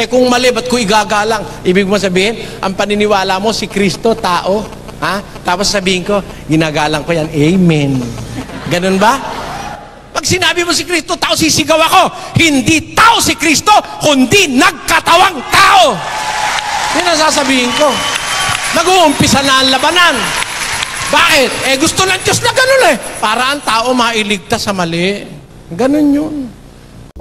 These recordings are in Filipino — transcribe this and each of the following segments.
Kung mali, ba't ko igagalang? Ibig mo sabihin, ang paniniwala mo, si Kristo, tao. Ha? Tapos sabihin ko, ginagalang ko yan. Amen. Ganun ba? Pag sinabi mo si Kristo, tao, sisigaw ako. Hindi tao si Kristo, kundi nagkatawang tao. Yan ang sasabihin ko. Nag-uumpisa na ang labanan. Bakit? Gusto ng Diyos na ganun para ang tao mailigtas sa mali. Ganun yun.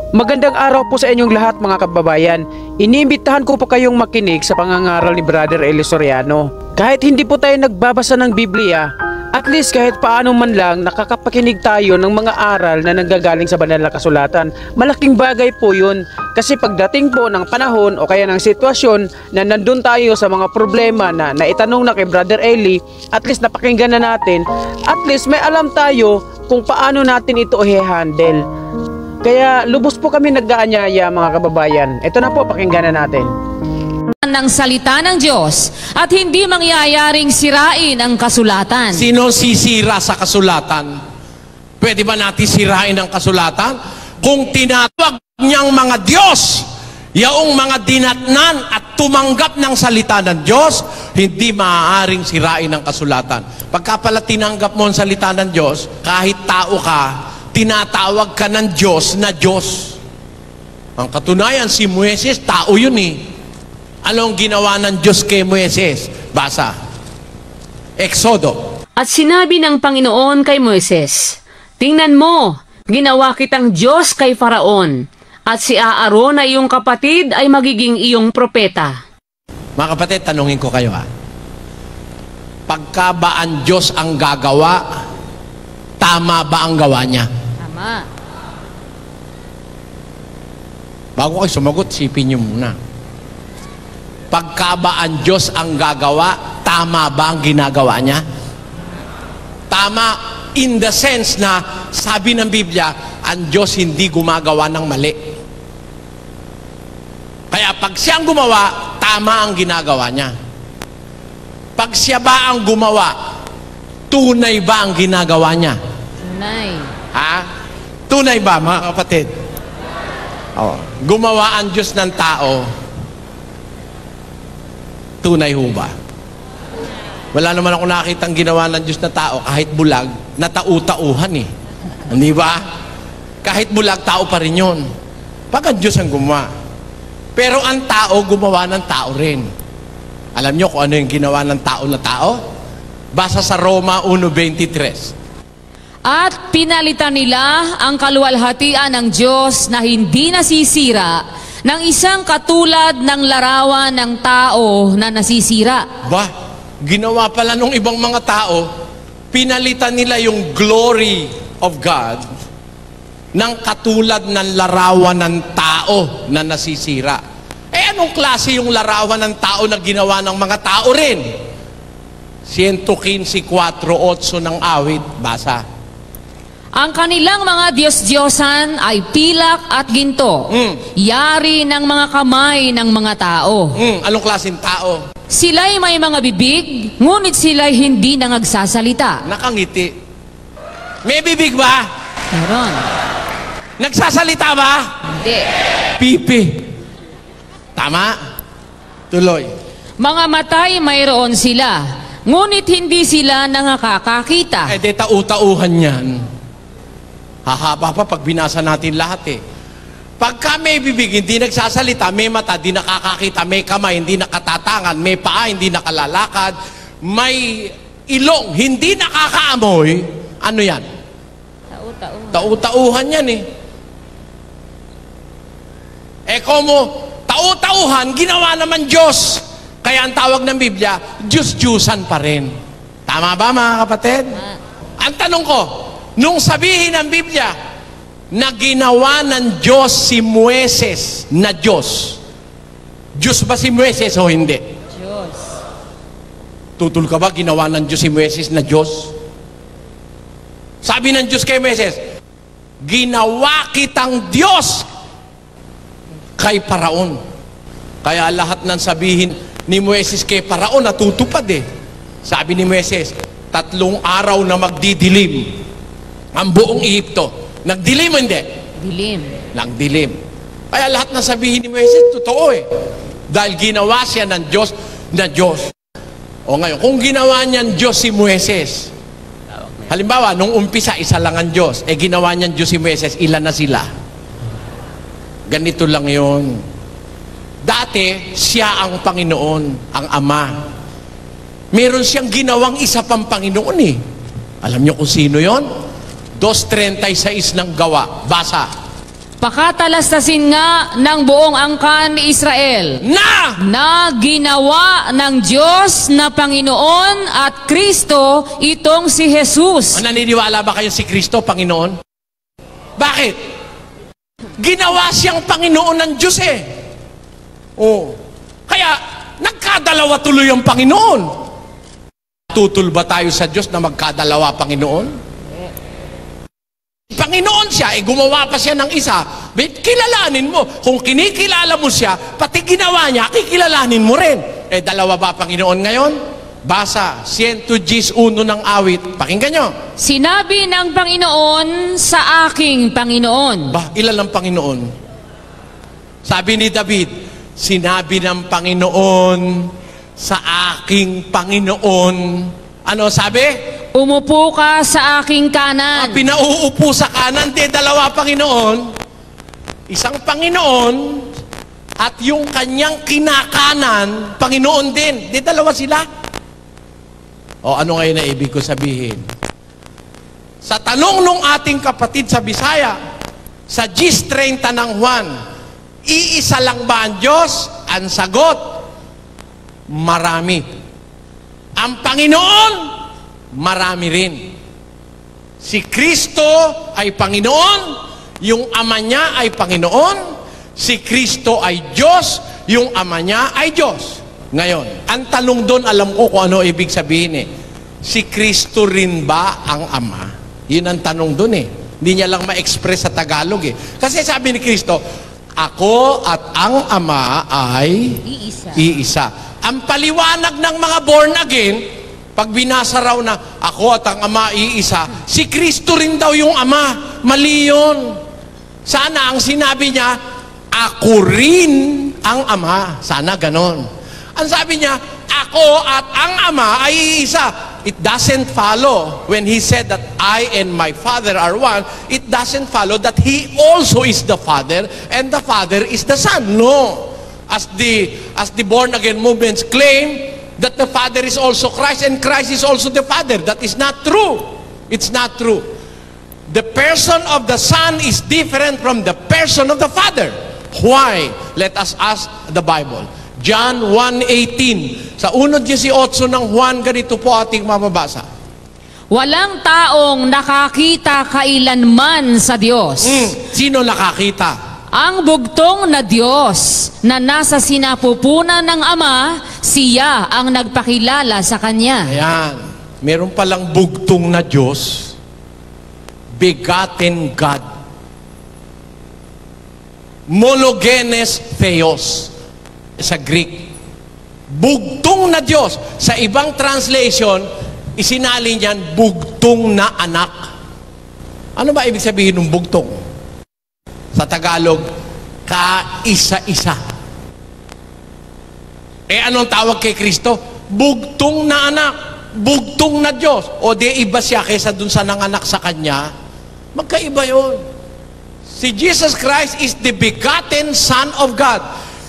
Magandang araw po sa inyong lahat mga kababayan. Iniimbitahan ko po kayong makinig sa pangangaral ni Brother Eli Soriano. Kahit hindi po tayo nagbabasa ng Biblia, at least kahit paano man lang nakakapakinig tayo ng mga aral na nanggagaling sa banal na kasulatan. Malaking bagay po yun kasi pagdating po ng panahon o kaya ng sitwasyon na nandun tayo sa mga problema na naitanong na kay Brother Eli, at least napakinggan na natin, at least may alam tayo kung paano natin ito i-handle. Kaya lubos po kami nag-aanyaya mga kababayan. Ito na po, pakinggan na natin. Ng salita ng Diyos at hindi mangyayaring sirain ang kasulatan. Sino sisira sa kasulatan? Pwede ba natin sirain ang kasulatan? Kung tinatawag niyang mga Diyos, yaong mga dinatnan at tumanggap ng salita ng Diyos, hindi maaaring sirain ang kasulatan. Pagka pala tinanggap mo ang salita ng Diyos, kahit tao ka, tinatawag ka ng Diyos na Diyos. Ang katunayan, si Moises, tao yun Anong ginawa ng Diyos kay Moises? Basa. Exodo. At sinabi ng Panginoon kay Moises, tingnan mo, ginawa kitang Diyos kay Faraon, at si Aaron na iyong kapatid ay magiging iyong propeta. Mga kapatid, tanungin ko kayo pagka ba ang Diyos ang gagawa, tama ba ang gawa niya? Tama. Bago kayo sumagot, sipin niyo muna. Pagka ba ang Diyos ang gagawa, tama ba ang ginagawa niya? Tama in the sense na sabi ng Biblia, ang Diyos hindi gumagawa ng mali. Kaya pag siyang gumawa, tama ang ginagawa niya. Pag siya ba ang gumawa, tunay ba ang ginagawa niya? Tunay. Ha? Tunay ba, mga kapatid? Gumawa ang Diyos ng tao, tunay ho ba? Wala naman ako nakitang ginawa ng Diyos na tao, kahit bulag, na tau-tauhan Hindi ba? Kahit bulag, tao pa rin yun. Pag ang Diyos ang gumawa. Pero ang tao, gumawa ng tao rin. Alam nyo kung ano yung ginawa ng tao na tao? Basa sa Roma 1:23. At pinalitan nila ang kaluwalhatian ng Diyos na hindi nasisira ng isang katulad ng larawan ng tao na nasisira. Ginawa pala nung ibang mga tao, pinalitan nila yung glory of God ng katulad ng larawan ng tao na nasisira. Anong klase yung larawan ng tao na ginawa ng mga tao rin? 115:4-8 ng awit, basa. Ang kanilang mga Diyos-Diyosan ay pilak at ginto, yari ng mga kamay ng mga tao. Anong klaseng tao? Sila'y may mga bibig, ngunit sila'y hindi nangagsasalita. Nakangiti. May bibig ba? Meron. Nagsasalita ba? Hindi. Pipi. Tama? Tuloy. Mga matay mayroon sila, ngunit hindi sila nakakakita. Di tau-tauhan yan. Hahaba pa pag binasa natin lahat Pagka may bibig, hindi nagsasalita, may mata, hindi nakakakita, may kamay, hindi nakatatangan, may paa, hindi nakalalakad, may ilong, hindi nakakaamoy, ano yan? Tau-tauhan. Tau-tauhan yan Komo, tau-tauhan, ginawa naman Diyos. Kaya ang tawag ng Biblia, Diyos-Diyusan pa rin. Tama ba mga kapatid? Ang tanong ko, nung sabihin ng Biblia na ginawa ng Diyos si Moises na Diyos, Diyos ba si Moises o hindi? Diyos. Tutul ka ba ginawa ng Diyos si Moises na Diyos? Sabi ng Diyos kay Moises, ginawa kitang Diyos kay Paraon. Kaya lahat ng sabihin ni Moises kay Paraon natutupad Sabi ni Moises, 3 araw na magdidilim ang buong Ehipto. Nagdilim o hindi? Dilim. Nagdilim. Kaya lahat na sabihin ni Moises, totoo eh. Dahil ginawa siya ng Diyos na Diyos. O ngayon, kung ginawa niyan Diyos si Moises, halimbawa, nung umpisa, isa lang ang Diyos, ginawa niyan Diyos si Moises, ilan na sila? Ganito lang yun. Dati, siya ang Panginoon, ang Ama. Meron siyang ginawang isa pang Panginoon eh. Alam niyo kung sino yon? 2:36 ng Gawa. Basa. Pakatalastasin nga ng buong angkan ni Israel na ginawa ng Diyos na Panginoon at Kristo itong si Jesus. Naniniwala ba kayo si Kristo, Panginoon? Bakit? Ginawa siyang Panginoon ng Diyos eh. Oh. Kaya, nagkadalawa tuloy ang Panginoon. Tutul ba tayo sa Diyos na magkadalawa, Panginoon? Panginoon siya, gumawa pa siya ng isa. Kilalanin mo. Kung kinikilala mo siya, pati ginawa niya, kikilalanin mo rin. Dalawa ba Panginoon ngayon? Basa, 111 ng awit. Pakinggan nyo. Sinabi ng Panginoon sa aking Panginoon. Ilan ang Panginoon? Sabi ni David, sinabi ng Panginoon sa aking Panginoon. Ano sabi? Umupo ka sa aking kanan. Pinauupo sa kanan, dalawa Panginoon. Isang Panginoon at yung kanyang kinakanan, Panginoon din. Dalawa sila. O ano ngayon na ibig ko sabihin? Sa tanong nung ating kapatid sa Bisaya, sa Gis 30 ng Juan, iisa lang ba ang Diyos? Ang sagot, marami. Ang Panginoon, marami rin. Si Kristo ay Panginoon, yung Ama niya ay Panginoon, si Kristo ay Diyos, yung Ama niya ay Diyos. Ngayon, ang tanong doon, alam ko kung ano ibig sabihin eh. Si Kristo rin ba ang Ama? Yun ang tanong doon eh. Hindi niya lang ma-express sa Tagalog eh. Kasi sabi ni Kristo, ako at ang Ama ay iisa. Ang paliwanag ng mga born again, pag binasa raw na ako at ang Ama iisa, si Kristo rin daw yung Ama. Mali yun. Sana ang sinabi niya, ako rin ang Ama. Sana ganon. Ang sabi niya, ako at ang Ama ay iisa. It doesn't follow when he said that I and my Father are one. It doesn't follow that he also is the Father and the Father is the Son. No. As the born again movements claim that the Father is also Christ and Christ is also the Father. That is not true. It's not true. The person of the Son is different from the person of the Father. Why? Let us ask the Bible. John 1:18. Sa 1:18 ng Juan, ganito po ating mababasa. Walang taong nakakita kailanman sa Diyos. Sino nakakita? Ang bugtong na Diyos na nasa sinapupunan ng Ama, siya ang nagpakilala sa Kanya. Ayan. Meron palang bugtong na Diyos, begotten God. Monogenes Theos sa Greek. Bugtong na Diyos. Sa ibang translation, isinali niyan bugtong na anak. Ano ba ibig sabihin ng bugtong? Sa Tagalog, kaisa-isa. Anong tawag kay Kristo? Bugtong na anak. Bugtong na Diyos. O di iba siya kaysa dun sa nanganak sa Kanya? Magkaiba yun. Si Jesus Christ is the begotten Son of God.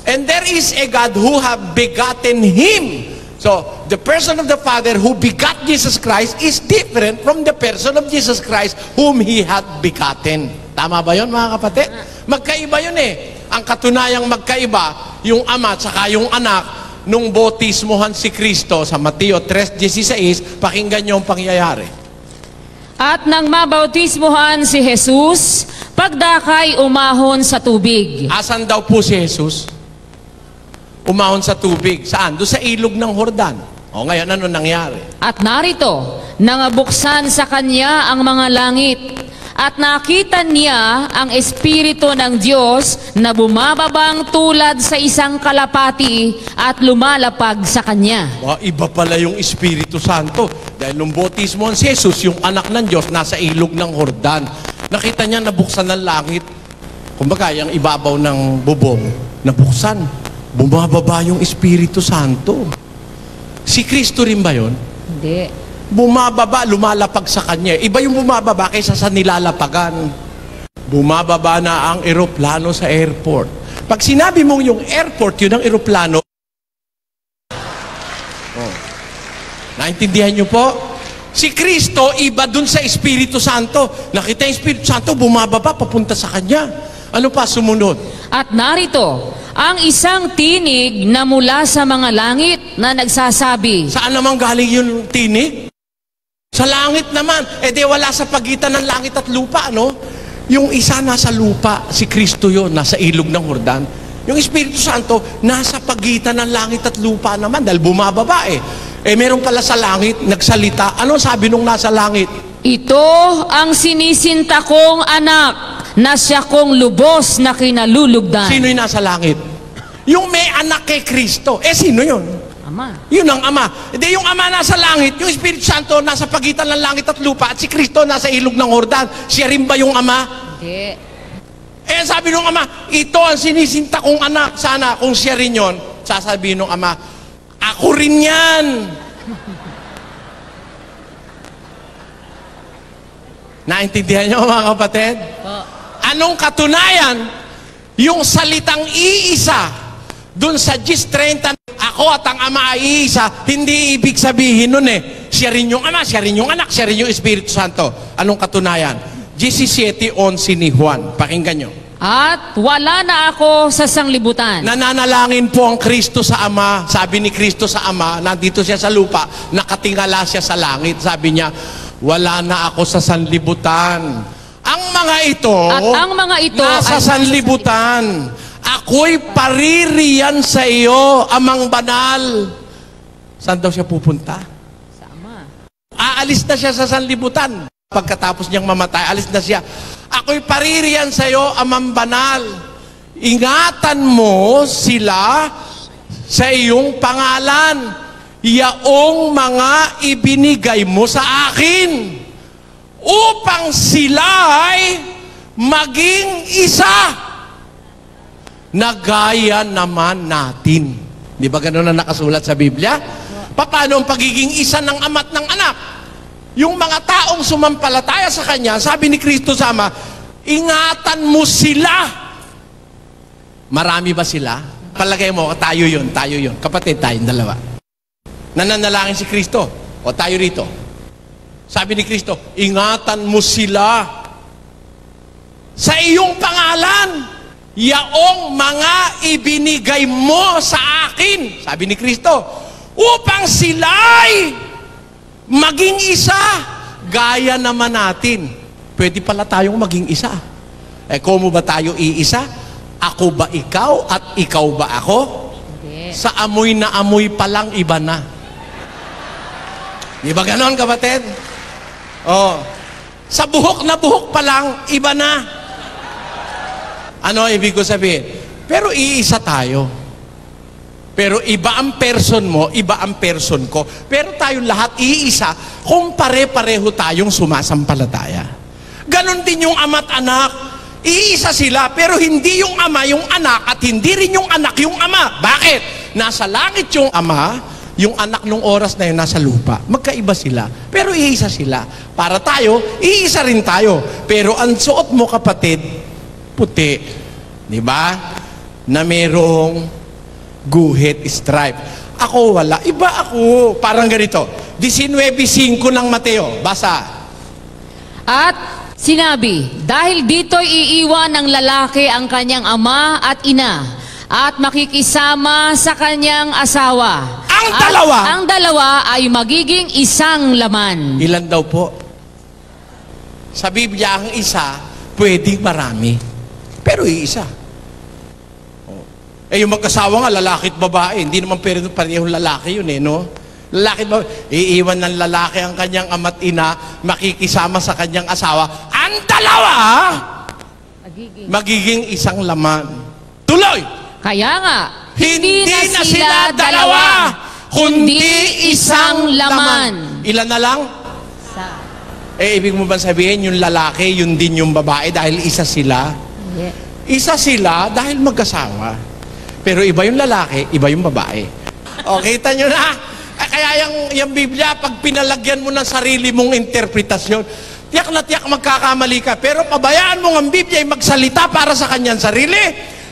And there is a God who have begotten Him. So, the person of the Father who begot Jesus Christ is different from the person of Jesus Christ whom He had begotten. Tama ba yun, mga kapatid? Magkaiba yun eh. Ang katunayang magkaiba, yung Ama at saka yung anak, nung bautismohan si Kristo sa Mateo 3:16, pakinggan niyo ang pangyayari. At nang mabautismohan si Jesus, pagdakay umahon sa tubig. Asan daw po si Jesus? Umahon sa tubig. Saan? Doon sa ilog ng Jordan. O ngayon, ano nangyari? At narito, nangabuksan sa Kanya ang mga langit. At nakita niya ang Espiritu ng Diyos na bumababang tulad sa isang kalapati at lumalapag sa Kanya. Iba pala yung Espiritu Santo. Dahil nung bautismo si Jesus, yung anak ng Diyos, nasa ilog ng Jordan. Nakita niya nabuksan ng langit. Kumbaga, yung ibabaw ng bubong, nabuksan, bumababa yung Espiritu Santo. Si Kristo rin ba yun? Hindi. Bumababa, lumalapag sa Kanya. Iba yung bumababa kaysa sa nilalapagan. Bumababa na ang eroplano sa airport. Pag sinabi mong yung airport, yun ang eroplano. Oh. Naintindihan niyo po? Si Kristo, iba dun sa Espiritu Santo. Nakita yung Espiritu Santo, bumababa, papunta sa Kanya. Ano pa sumunod? At narito, ang isang tinig na mula sa mga langit na nagsasabi, Saan naman galing yung tinig? Sa langit naman. Eh di wala sa pagitan ng langit at lupa, no? Yung isa nasa lupa, si Kristo yun, nasa ilog ng Jordan. Yung Espiritu Santo, nasa pagitan ng langit at lupa naman, dahil bumababa eh. Eh meron pala sa langit, nagsalita. Ano sabi nung nasa langit? ito ang sinisinta kong anak na siya kong lubos na kinalulugdan. Sino yung nasa langit? Yung may anak kay Kristo. Eh sino yun? Ama. Yun ang Ama. Hindi yung Ama nasa langit, yung Espiritu Santo nasa pagitan ng langit at lupa, at si Kristo nasa ilog ng Jordan. Siya rin ba yung Ama? Hindi. Eh sabi nung Ama, ito ang sinisinta kong anak. Sana kung siya rin yun, sasabihin nung Ama, ako rin yan. Naintindihan niyo mga kapatid? Anong katunayan? Yung salitang iisa dun sa Gis 30, ako at ang Ama ay iisa, hindi ibig sabihin nun eh. Siya rin yung Ama, siya rin yung anak, siya rin yung Espiritu Santo. Anong katunayan? 17:11 ni Juan. Pakinggan nyo. At wala na ako sa sanglibutan. Nananalangin po ang Kristo sa Ama. Sabi ni Kristo sa Ama, nandito siya sa lupa, nakatingala siya sa langit. Sabi niya, wala na ako sa sanlibutan. Ang mga ito, At ang mga ito nasa ay sanlibutan. Ako'y paririyan sa iyo, Amang Banal. Saan daw siya pupunta? Sa Ama. Aalis na siya sa sanlibutan. Pagkatapos niyang mamatay, alis na siya. Ako'y paririyan sa iyo, Amang Banal. Ingatan mo sila sa iyong pangalan. Yaong mga ibinigay mo sa akin upang sila'y maging isa na gaya naman natin. Di ba ganun na nakasulat sa Biblia? Paano ang pagiging isa ng Ama at ng Anak? Yung mga taong sumampalataya sa Kanya, sabi ni Kristo sa Ama, ingatan mo sila. Marami ba sila? Palagay mo, tayo yun. Kapatid, tayong dalawa. Nananalangin si Kristo. O tayo rito. Sabi ni Kristo, ingatan mo sila sa iyong pangalan. Yaong mga ibinigay mo sa akin. Sabi ni Kristo, upang sila'y maging isa. Gaya naman natin. Pwede pala tayong maging isa. Eh, kung ba tayo iisa? Ako ba ikaw at ikaw ba ako? Hindi. Sa amoy na amoy pa lang, iba na. Di ba ganon, kapatid? Oh. Sa buhok na buhok pa lang, iba na. Ano ibig ko sabihin? Pero iisa tayo. Pero iba ang person mo, iba ang person ko. Pero tayong lahat iisa kung pare-pareho tayong sumasampalataya. Ganon din yung ama at anak. Iisa sila, pero hindi yung ama yung anak at hindi rin yung anak yung ama. Bakit? Nasa langit yung ama, yung anak nung oras na yun nasa lupa. Magkaiba sila, pero iisa sila. Para tayo, iisa rin tayo. Pero ang suot mo, kapatid, puti. Di ba? Na merong guhit, stripe. Ako wala. Iba ako. Parang ganito. 19:5 ng Mateo. Basa. At sinabi, dahil dito'y iiwan ng lalaki ang kanyang ama at ina, at makikisama sa kanyang asawa. Ang dalawa ay magiging isang laman. Ilan daw po? Sa Biblia, ang isa, pwedeng marami. Pero iisa. Oh. Eh, yung mag-asawa nga, lalaki at babae. Hindi naman parehong lalaki yun eh, no? Lalaki at babae. Iiwan ng lalaki ang kanyang ama at ina, makikisama sa kanyang asawa. Ang dalawa, magiging isang laman. Tuloy! Kaya nga, Hindi na sila dalawa, kundi isang laman. Ilan na lang? Eh, ibig mo ba sabihin, yung lalaki, yun din yung babae dahil isa sila? Yeah. Isa sila dahil mag-asawa. Pero iba yung lalaki, iba yung babae. O, kita nyo na? Kaya yung Biblia, pag pinalagyan mo ng sarili mong interpretasyon, tiyak na tiyak magkakamali ka. Pero pabayaan mo ang Biblia ay magsalita para sa kanyang sarili.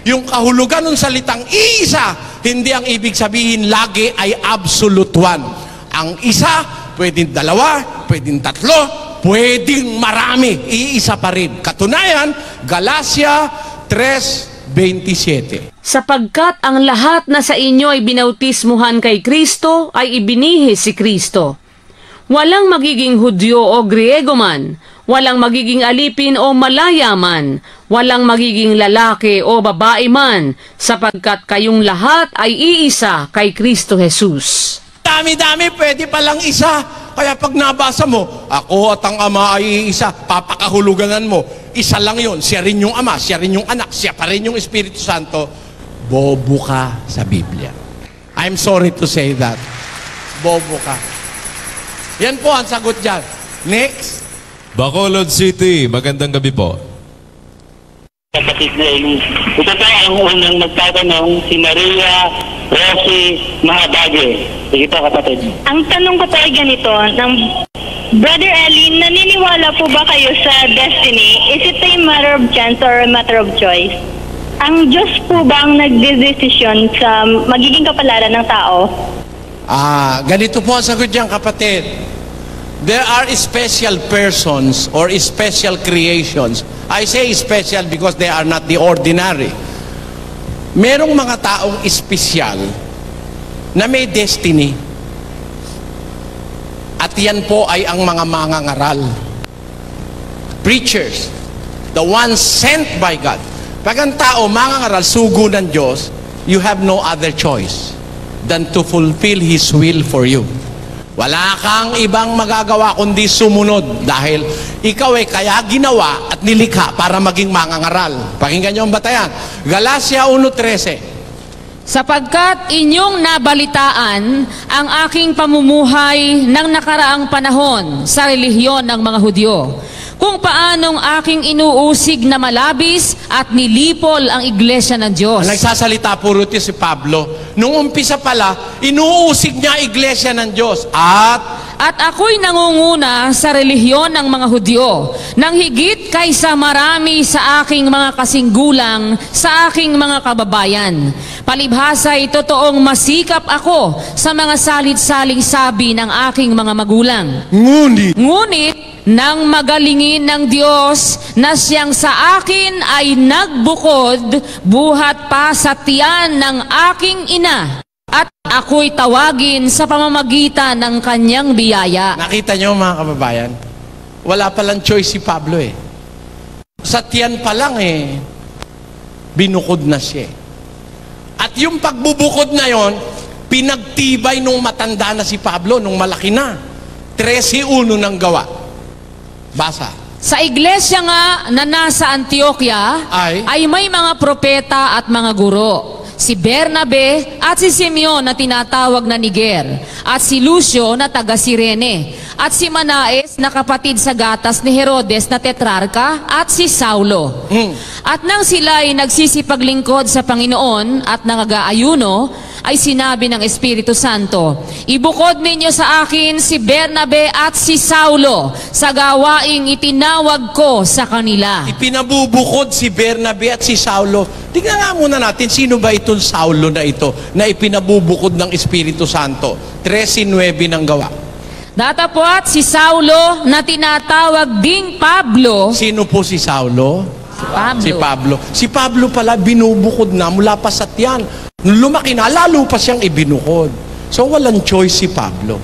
Yung kahulugan ng salitang iisa, hindi ang ibig sabihin lagi ay absolute one. Ang isa, pwedeng dalawa, pwedeng tatlo, pwedeng marami. Iisa pa rin. Katunayan, Galatia 3:27. Sapagkat ang lahat na sa inyo ay binautismuhan kay Kristo ay ibinihis si Kristo. Walang magiging Hudyo o Griego man, walang magiging alipin o malaya man, walang magiging lalaki o babae man, sapagkat kayong lahat ay iisa kay Kristo Jesus. Dami-dami, pwede palang isa. Kaya pag nabasa mo, ako at ang Ama ay iisa, papakahuluganan mo, isa lang yun. Siya rin yung Ama, siya rin yung Anak, siya pa rin yung Espiritu Santo. Bobo ka sa Biblia. I'm sorry to say that. Bobo ka. Yan po ang sagot dyan. Next. Bacolod City, magandang gabi po. Kapatid na Eli. Ito tayo ang unang magtatanong, si Maria Rosie Mahabage. Sige po, kapatid. Ang tanong ko po ay ganito, ng Brother Eli, naniniwala po ba kayo sa destiny? Is it a matter of chance or a matter of choice? Ang Diyos po ba ang nagdedesisyon sa magiging kapalaran ng tao? Ganito po ang sagot dyan, kapatid. There are special persons or special creations. I say special because they are not the ordinary. Merong mga taong espesyal na may destiny. At yan po ay ang mga mangangaral. Preachers. The ones sent by God. Pag ang tao mangangaral, sugo ng Diyos, you have no other choice than to fulfill His will for you. Wala kang ibang magagawa kundi sumunod dahil ikaw ay kaya ginawa at nilikha para maging mangangaral. Pakinggan niyo ang batayan. Galatia 1:13. Sapagkat inyong nabalitaan ang aking pamumuhay ng nakaraang panahon sa relihiyon ng mga Hudyo, kung paanong aking inuusig na malabis at nilipol ang iglesia ng Diyos. Nagsasalita puro ito si Pablo. Nung umpisa pala, inuusig niya iglesia ng Diyos. At ako'y nangunguna sa relihiyon ng mga Hudyo, nang higit kaysa marami sa aking mga kasinggulang, sa aking mga kababayan. Palibhasa'y totoong masikap ako sa mga salit-saling sabi ng aking mga magulang. Ngunit, nang magalingin ng Diyos na siyang sa akin ay nagbukod, buhat pa sa tiyan ng aking ina, at ako'y tawagin sa pamamagitan ng kanyang biyaya. nakita niyo mga kababayan, wala palang choice si Pablo eh. Sa tiyan pa lang eh, binukod na siya. At yung pagbubukod na yon, pinagtibay nung matanda na si Pablo, nung malaki na. 13:1 ng gawa. Basa. Sa iglesia nga na nasa Antioquia ay may mga propeta at mga guro. Si Bernabe at si Simeon na tinatawag na Niger, at si Lucio na taga Cirene, at si Manaes na kapatid sa gatas ni Herodes na tetrarka, at si Saulo. At nang sila ay nagsisipaglingkod sa Panginoon at nangagaayuno, ay sinabi ng Espiritu Santo, ibukod ninyo sa akin si Bernabe at si Saulo sa gawaing itinawag ko sa kanila. Ipinabubukod si Bernabe at si Saulo. Tingnan nga muna natin, sino ba itong Saulo na ito na ipinabubukod ng Espiritu Santo? 13:9 ng gawa. Datapwat si Saulo na tinatawag ding Pablo. Sino po si Saulo? Pablo. Si Pablo. Si Pablo pala binubukod na mula pa sa tiyan. Nung lumaki na, lalo pa siyang ibinukod. So walang choice si Pablo.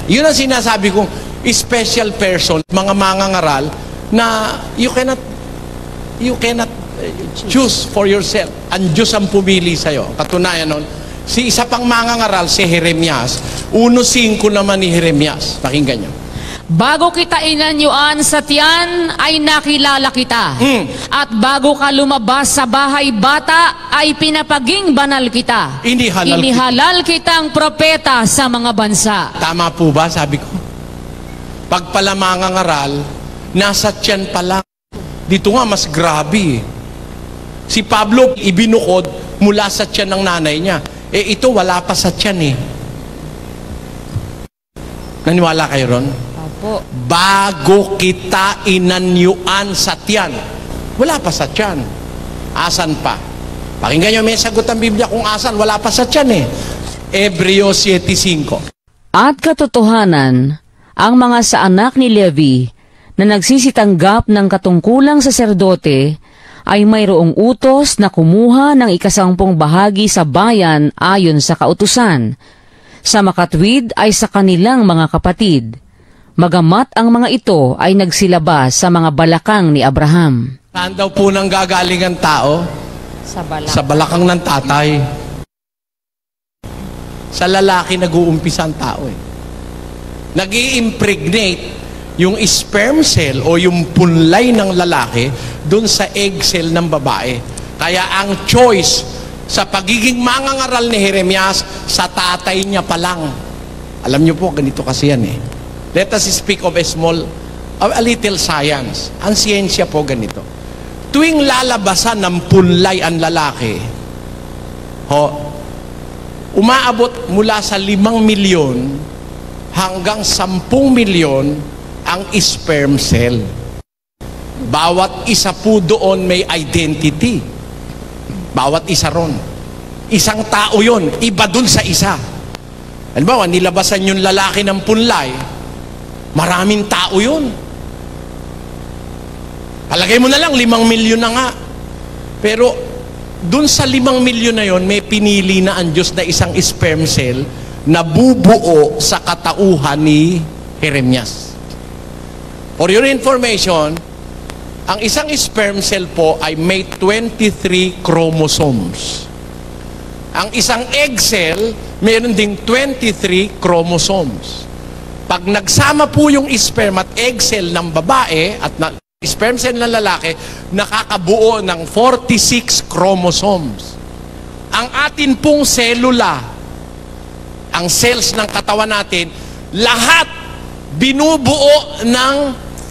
Yun ang sinasabi kong special person, mga mangangaral na you cannot choose for yourself. Ang Diyos ang pumili sa'yo. Katunayan nun, si isa pang mangangaral, si Jeremias. 1:5 naman ni Jeremias. Pakinggan niyo. Bago kita inanyuan sa tiyan, ay nakilala kita. At bago ka lumabas sa bahay bata, ay pinapaging banal kita. Inihalal kitang propeta sa mga bansa. Tama po ba, sabi ko? Pag pala mangangaral, nasa tiyan pa lang. Dito nga, mas grabe. Si Pablo, ibinukod mula sa tiyan ng nanay niya. Ito, wala pa sa tiyan eh. Naniwala kayo ron? Opo. Bago kita inanyuan sa tiyan. Wala pa sa tiyan. Asan pa? Pakinggan nyo, may sagot ang Biblia kung asan. Wala pa sa tiyan eh. Hebreo 7:5. At katotohanan, ang mga sa anak ni Levi na nagsisitanggap ng katungkulang saserdote ay mayroong utos na kumuha ng 10 bahagi sa bayan ayon sa kautusan. Sa makatwid ay sa kanilang mga kapatid. Magamat ang mga ito ay nagsilabas sa mga balakang ni Abraham. Saan daw po nang gagaling ang tao? Sa balakang ng tatay. Sa lalaki nag-uumpisa ang tao eh. Nag-i-impregnate yung sperm cell o yung punlay ng lalaki dun sa egg cell ng babae. Kaya ang choice sa pagiging mangangaral ni Jeremias sa tatay niya pa lang. Alam niyo po, ganito kasi yan eh. Let us speak of a little science. Ang siyensya po ganito. Tuwing lalabasan ng punlay ang lalaki, umaabot mula sa 5 milyon hanggang 10 milyon ang sperm cell. Bawat isa po doon may identity. Bawat isa ron. Isang tao yon, iba dun sa isa. Halimbawa, nilabasan yung lalaki ng punlay, maraming tao yun. Palagay mo na lang, 5 milyon na nga. Pero, dun sa 5 milyon na yon, may pinili na ang Diyos na isang sperm cell na bubuo sa katauhan ni Jeremias. For your information, ang isang sperm cell po ay may 23 chromosomes. Ang isang egg cell, mayroon ding 23 chromosomes. Pag nagsama po yung sperm at egg cell ng babae at sperm cell ng lalaki, nakakabuo ng 46 chromosomes. Ang atin pong selula, ang cells ng katawan natin, lahat binubuo ng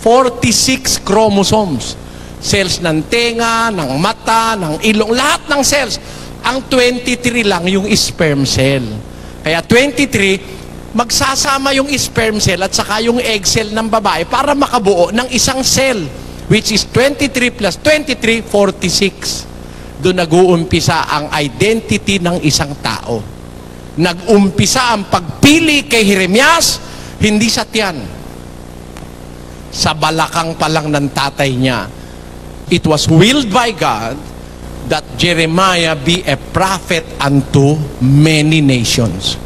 46 chromosomes. Cells ng tenga, ng mata, ng ilong, lahat ng cells. Ang 23 lang yung sperm cell. Kaya 23, magsasama yung sperm cell at saka yung egg cell ng babae para makabuo ng isang cell, which is 23 plus 23, 46. Doon nag-uumpisa ang identity ng isang tao. Nag-umpisa ang pagpili kay Jeremias, hindi sa tiyan. Sa balakang pa lang ng tatay niya. It was willed by God that Jeremiah be a prophet unto many nations.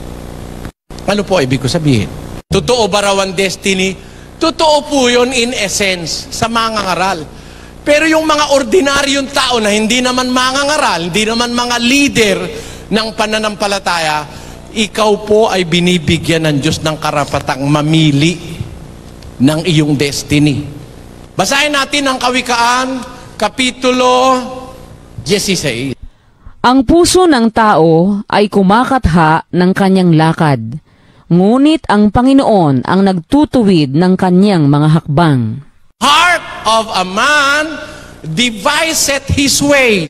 Ano po ibig ko sabihin? Totoo ba raw ang destiny? Totoo po yun in essence sa mangangaral. Pero yung mga ordinaryong tao na hindi naman mangangaral, hindi naman mga leader ng pananampalataya, ikaw po ay binibigyan ng Diyos ng karapatang mamili ng iyong destiny. Basahin natin ang Kawikaan, Kapitulo 16. Ang puso ng tao ay kumakatha ng kanyang lakad, ngunit ang Panginoon ang nagtutuwid ng kanyang mga hakbang. Heart of a man deviseth his way,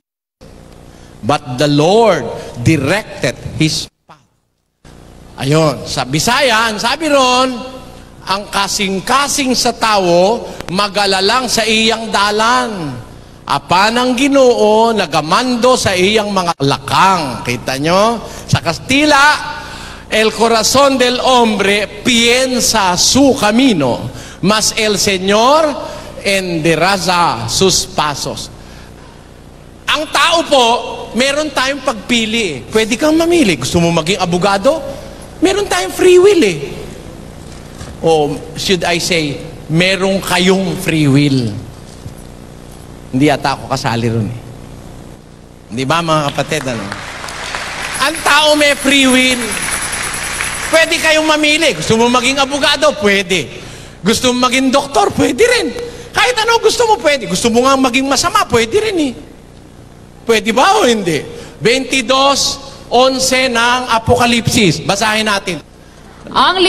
but the Lord directed his path. Ayon, sa Bisaya, sabi ron, ang kasing-kasing sa tao, magalalang sa iyang dalan. Apan ang Ginoo, nagamando sa iyang mga lakang. Kita nyo? Sa Kastila, el corazón del hombre piensa su camino, mas el Señor enderaza sus pasos. Ang tao po, meron tayong pagpili. Pwede kang mamili. Gusto mo maging abogado? Meron tayong free will eh. O should I say, meron kayong free will. Hindi ata ako kasali ron eh. Hindi ba mga kapatid? Ano? Ang tao may free will. Pwede kayong mamili. Gusto mo maging abogado? Pwede. Gusto mo maging doktor? Pwede rin. Kahit ano gusto mo, pwede. Gusto mo nga maging masama? Pwede rin eh. Pwede ba o hindi? 22:11 ng Apokalipsis. Basahin natin. Ang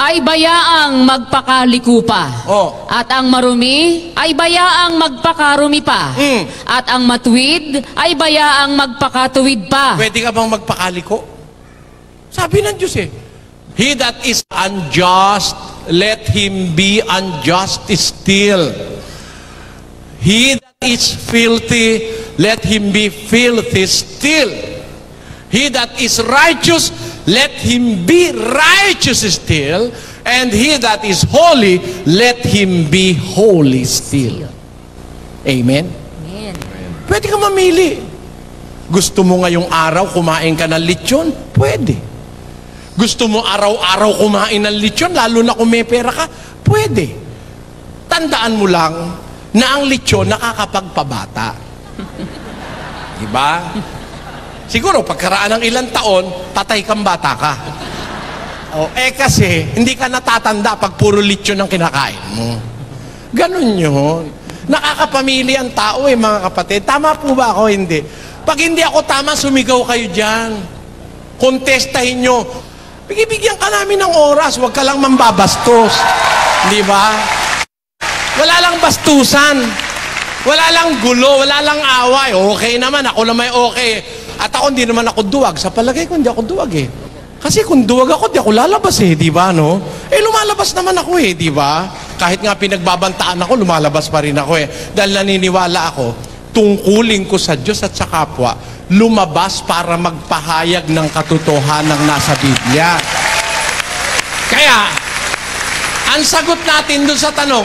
ay bayaang magpakaliko pa. Oh. At ang marumi ay bayaang magpakarumi pa. At ang matuwid ay bayaang magpakatuwid pa. Pwede ka bang magpakaliko? Sabi ng Diyos He that is unjust, let him be unjust still. He that is filthy, let him be filthy still. He that is righteous, let him be righteous still. And he that is holy, let him be holy still. Amen? Amen. Pwede ka mamili. Gusto mo ngayong araw kumain ka ng lechon? Pwede. Gusto mo araw-araw kumain ng lechon, lalo na kung may pera ka? Pwede. Tandaan mo lang na ang lechon nakakapagpabata. Diba? Siguro, pagkaraan ng ilang taon, patay kang bata ka. Kasi, hindi ka natatanda pag puro lechon ang kinakain mo. Ganon yun. Nakakapamili ang tao mga kapatid. Tama po ba ako? Hindi. Pag hindi ako tama, sumigaw kayo dyan. Kontestahin nyo. Bigyan ka namin ng oras, huwag ka lang mambabastos. Di ba? Wala lang bastusan. Wala lang gulo, wala lang away. Okay naman, ako naman okay. At ako hindi naman ako duwag. Sa palagay ko, hindi ako duwag Kasi kung duwag ako, di ako lalabas di ba, no? Lumalabas naman ako di ba? Kahit nga pinagbabantaan ako, lumalabas pa rin ako Dahil naniniwala ako, tungkulin ko sa Diyos at sa kapwa, lumabas para magpahayag ng katotohanan ng nasa Biblia. Kaya, ang sagot natin dun sa tanong,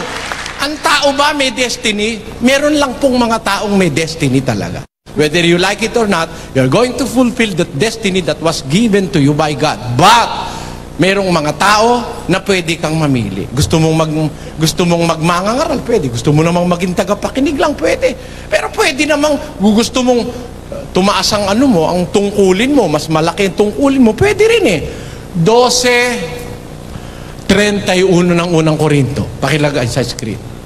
ang tao ba may destiny? Meron lang pong mga taong may destiny talaga. Whether you like it or not, you're going to fulfill the destiny that was given to you by God. But, merong mga tao na pwede kang mamili. Gusto mong magmangangaral, pwede. Gusto mo namang maging tagapakinig lang, pwede. Pero pwede namang, gusto mong tumaas ang ang tungkulin mo, mas malaki ang tungkulin mo, pwede rin 12:31 ng unang Korinto. Pakilagay sa screen.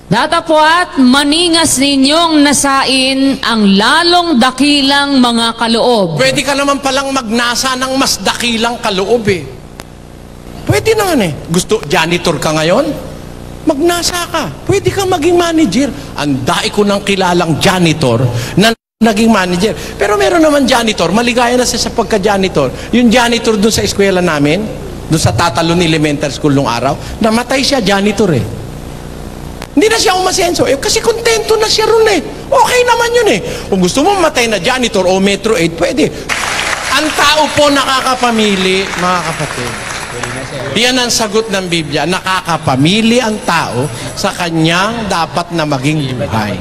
Datapwat maningas ninyong nasain ang lalong dakilang mga kaloob. Pwede ka naman palang magnasa ng mas dakilang kaloob Pwede naman Gusto, janitor ka ngayon? Magnasa ka. Pwede kang maging manager. Ang dai ko ng kilalang janitor na naging manager. Pero meron naman janitor, maligaya na siya sa pagka-janitor. Yung janitor dun sa eskwela namin, dun sa Tatalon Elementary School nung araw, namatay siya, janitor Hindi na siya umasenso. Kasi kontento na siya ron Okay naman yun Kung gusto mo matay na janitor o Metro 8, pwede. Ang tao po nakakapamili, mga kapatid. Yan ang sagot ng Biblia. Nakakapamili ang tao sa kanyang dapat na maging buhay.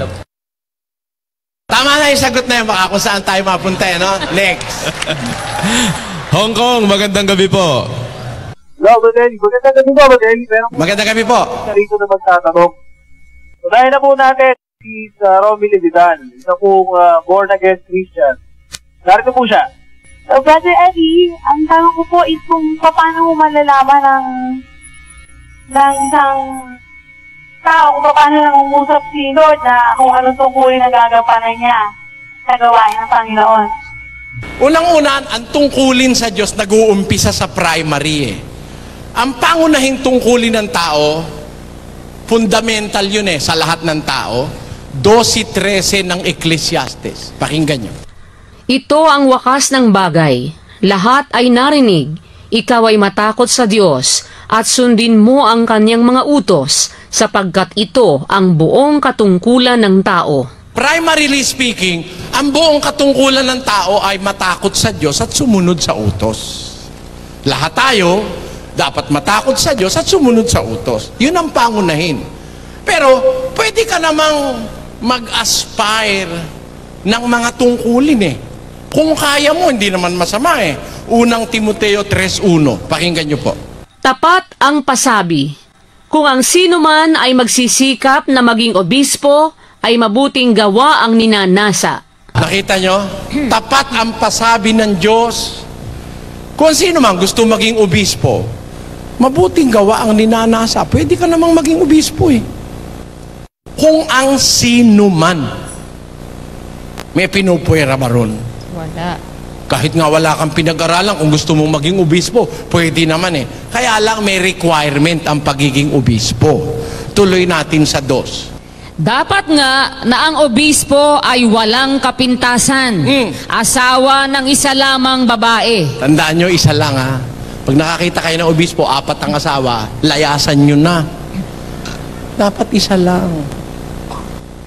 Tama na yung sagot na yun. Baka kung saan tayo mapunta Next. Hong Kong, magandang gabi po. Hello, Brother. Magandang gabi po, Brother. Magandang gabi po. Sarito na magtatanong. Unahin na po natin si Romy Levitan, isa pong born-again Christian. Narito po siya. So, Brother Eddie, ang tanong ko po is kung paano mo malalaman ng isang tao, kung paano nangungusap si Lord na kung anong tungkulin na gagampanan niya sa gawain ng Panginoon. Unang-una, ang tungkulin sa Diyos nag-uumpisa sa primary Ang pangunahing tungkulin ng tao, fundamental yun sa lahat ng tao, 12:13 ng Ecclesiastes. Pakinggan nyo. Ito ang wakas ng bagay. Lahat ay narinig. Ikaw ay matakot sa Diyos at sundin mo ang kanyang mga utos sapagkat ito ang buong katungkulan ng tao. Primarily speaking, ang buong katungkulan ng tao ay matakot sa Diyos at sumunod sa utos. Lahat tayo dapat matakot sa Diyos at sumunod sa utos. Yun ang pangunahin. Pero pwede ka namang mag-aspire ng mga tungkulin Kung kaya mo, hindi naman masama Unang Timoteo 3:1. Pakinggan nyo po. Tapat ang pasabi. Kung ang sino man ay magsisikap na maging obispo, ay mabuting gawa ang ninanasa. Nakita nyo? Tapat ang pasabi ng Diyos. Kung sino man gusto maging obispo, mabuting gawa ang ninanasa. Pwede ka namang maging obispo Kung ang sino man, may pinupwera ba ron? Wala. Kahit nga wala kang pinag-aralan, kung gusto mong maging obispo, pwede naman eh. Kaya lang may requirement ang pagiging obispo. Tuloy natin sa 2. Dapat nga na ang obispo ay walang kapintasan, asawa ng isa lamang babae. Tandaan nyo, isa lang ha. Pag nakakita kayo ng obispo, 4 ang asawa, layasan nyo na. Dapat isa lang.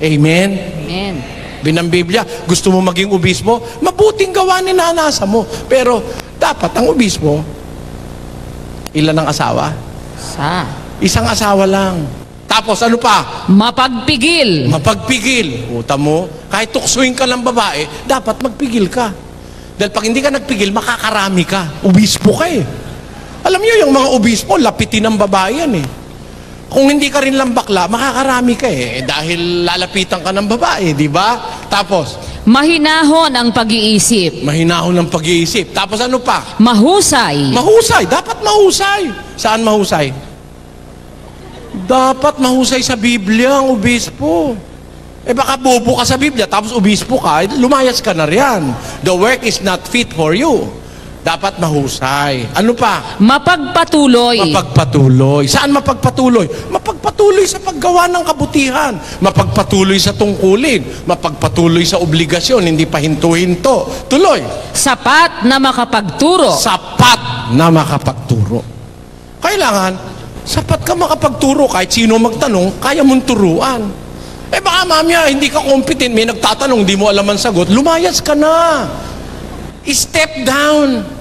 Amen? Amen. Binang Biblia, gusto mo maging obispo, mabuting gawa ni nanasa mo. Pero dapat ang obispo, ilan ang asawa? Isang asawa lang. Tapos ano pa? Mapagpigil. Mapagpigil. Uta mo, kahit tuksuin ka ng babae, dapat magpigil ka. Dahil pag hindi ka nagpigil, makakarami ka. Obispo ka eh. Alam niyo, yung mga obispo, lapitin ng babae yan eh. Kung hindi ka rin lang bakla, makakarami ka eh. Dahil lalapitan ka ng babae, di ba? Tapos, Mahinahon ang pag-iisip. mahinahon ng pag-iisip. Tapos ano pa? Mahusay. Mahusay. Dapat mahusay. Saan mahusay? Dapat mahusay sa Biblia ang obispo. Eh baka bobo ka sa Biblia, tapos obispo ka, lumayas ka na riyan. The work is not fit for you. Dapat mahusay. Ano pa? Mapagpatuloy. Mapagpatuloy. Saan mapagpatuloy? Mapagpatuloy sa paggawa ng kabutihan. Mapagpatuloy sa tungkulin. Mapagpatuloy sa obligasyon. Hindi pa hinto-hinto. Tuloy. Sapat na makapagturo. Sapat na makapagturo. Kailangan, sapat ka makapagturo. Kahit sino magtanong, kaya mong turuan. Eh baka mamaya, hindi ka competent. May nagtatanong, di mo alam ang sagot. Lumayas ka na. Step down.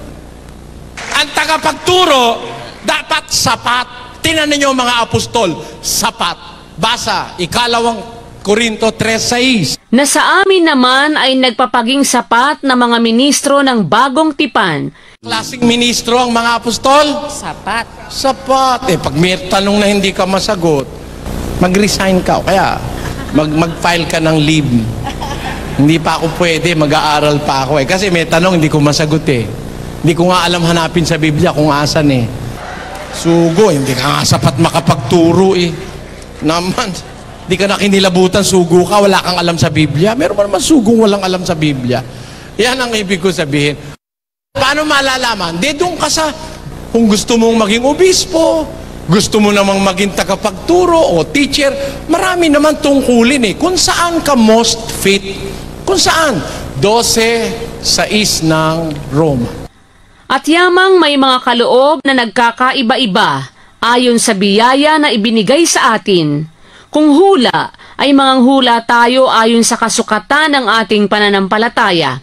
Ang tagapagturo, dapat sapat. Tingnan ninyo mga apostol, sapat. Basa, 2 Korinto 3:6. Na sa amin naman ay nagpapaging sapat na mga ministro ng bagong tipan. Klaseng ministro ang mga apostol? Sapat. Sapat. Eh, pag may tanong na hindi ka masagot, mag-resign ka. O kaya, mag-file ka ng leave. Hindi pa ako pwede, mag-aaral pa ako eh. Kasi may tanong, hindi ko masagot eh. Hindi ko nga alam hanapin sa Biblia kung asan eh. Sugo, hindi ka nga sapat makapagturo eh. Naman, hindi ka na kinilabutan, sugo ka, wala kang alam sa Biblia. Meron ba naman sugong walang alam sa Biblia? Yan ang ibig ko sabihin. Paano malalaman? Di doon ka sa, kung gusto mong maging obispo, gusto mo namang maging tagapagturo o teacher, marami naman tungkulin eh. Kung saan ka most fit, kung saan? 12:6 ng Roma. At yamang may mga kaloob na nagkakaiba-iba ayon sa biyaya na ibinigay sa atin. Kung hula, ay manganghula tayo ayon sa kasukatan ng ating pananampalataya.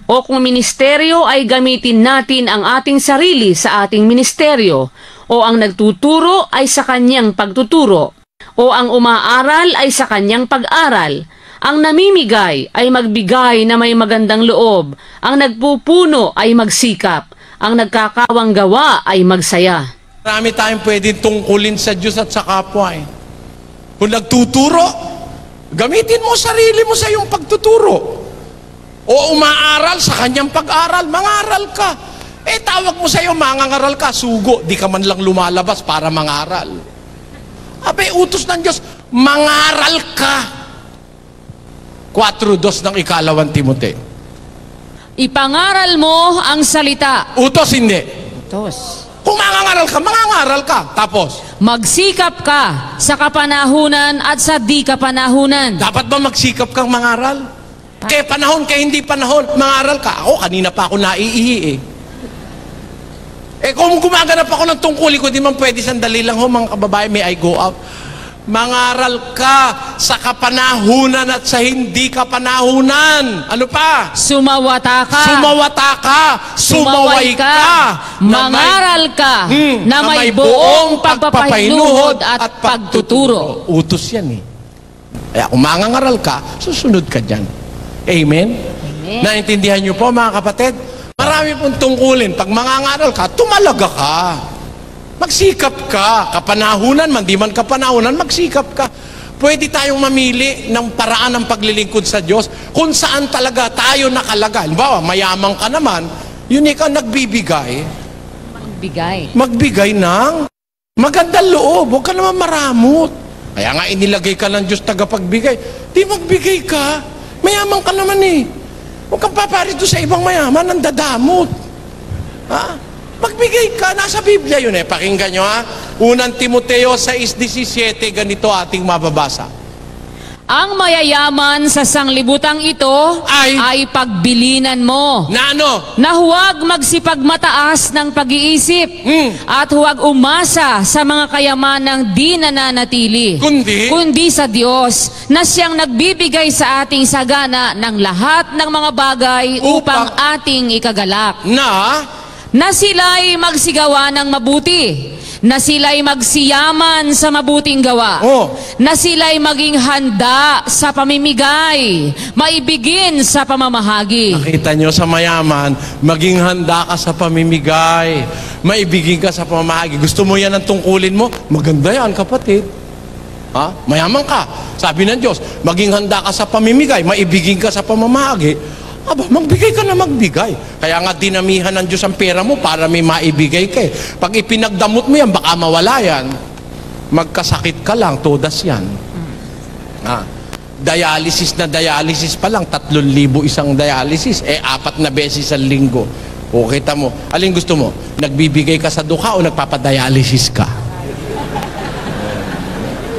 O kung ministeryo, ay gamitin natin ang ating sarili sa ating ministeryo. O ang nagtuturo ay sa kanyang pagtuturo. O ang umaaral ay sa kanyang pag-aral. Ang namimigay ay magbigay na may magandang loob. Ang nagpupuno ay magsikap. Ang nagkakawang gawa ay magsaya. Marami tayong pwedeng tungkulin sa Diyos at sa kapwa eh. Kung nagtuturo, gamitin mo sarili mo sa iyong pagtuturo. O umaaral sa kanyang pag-aral, mangaral ka. Eh tawag mo sa iyo, mangangaral ka, sugo, di ka man lang lumalabas para mangaral. Abe, utos ng Diyos, mangaral ka. 4:2 ng 2 Timoteo. Ipangaral mo ang salita. Utos hindi. Utos. Kung mangangaral ka. Tapos, Magsikap ka sa kapanahunan at sa di kapanahunan. dapat ba magsikap kang mangaral? Kaya panahon, kaya hindi panahon, mangaral ka. Ako, kanina pa ako naiihi eh. Eh kung gumaganap ako ng tungkulin ko, di man pwede sandali lang ho, mga kababae, may I go out. Mangaral ka sa kapanahunan at sa hindi kapanahunan. Ano pa? Sumawata ka. Sumawata ka. Sumaway ka. Mangaral ka na may buong pagpapainuhod at pagtuturo. Utos yan eh. Kaya kung mangangaral ka, susunod ka dyan. Amen? Amen. Naintindihan niyo po mga kapatid? Marami pong tungkulin. Pag mangangaral ka, tumalaga ka. Magsikap ka. Kapanahunan man, di man kapanahunan, magsikap ka. Pwede tayong mamili ng paraan ng paglilingkod sa Diyos kung saan talaga tayo nakalaga. Halimbawa, mayaman ka naman, yun ikaw nagbibigay. Magbigay ng magandang loob. Huwag ka naman maramot. Kaya nga inilagay ka ng Diyos tagapagbigay. Di magbigay ka. Mayaman ka naman eh. Huwag kang paparito sa ibang mayaman, ang dadamot. Ha? Magbigay ka, nasa Biblia yun eh. Pakinggan nyo ha. Unang Timoteo 6:17, ganito ating mababasa. Ang mayayaman sa sanglibutang ito ay pagbilinan mo. Na ano? Na huwag magsipagmataas ng pag-iisip at huwag umasa sa mga kayamanang di nananatili. Kundi sa Diyos na siyang nagbibigay sa ating sagana ng lahat ng mga bagay upang ating ikagalak. Na sila'y magsigawa ng mabuti. Na sila'y magsiyaman sa mabuting gawa. Na sila'y maging handa sa pamimigay, maibigin sa pamamahagi. Nakita nyo sa mayaman, maging handa ka sa pamimigay, maibigin ka sa pamamahagi. Gusto mo yan ang tungkulin mo? Maganda yan, kapatid. Ha? Mayaman ka. Sabi ng Diyos, maging handa ka sa pamimigay, maibigin ka sa pamamahagi. Aba, magbigay ka na magbigay. Kaya nga dinamihan ng Diyos ang pera mo para may maibigay ka eh. Pag ipinagdamot mo yan, baka mawala yan. Magkasakit ka lang, todas yan. Dialysis na dialysis pa lang, 3,000 isang dialysis, 4 na beses ang linggo. O kita mo, alin gusto mo? Nagbibigay ka sa duka o nagpapadialysis ka?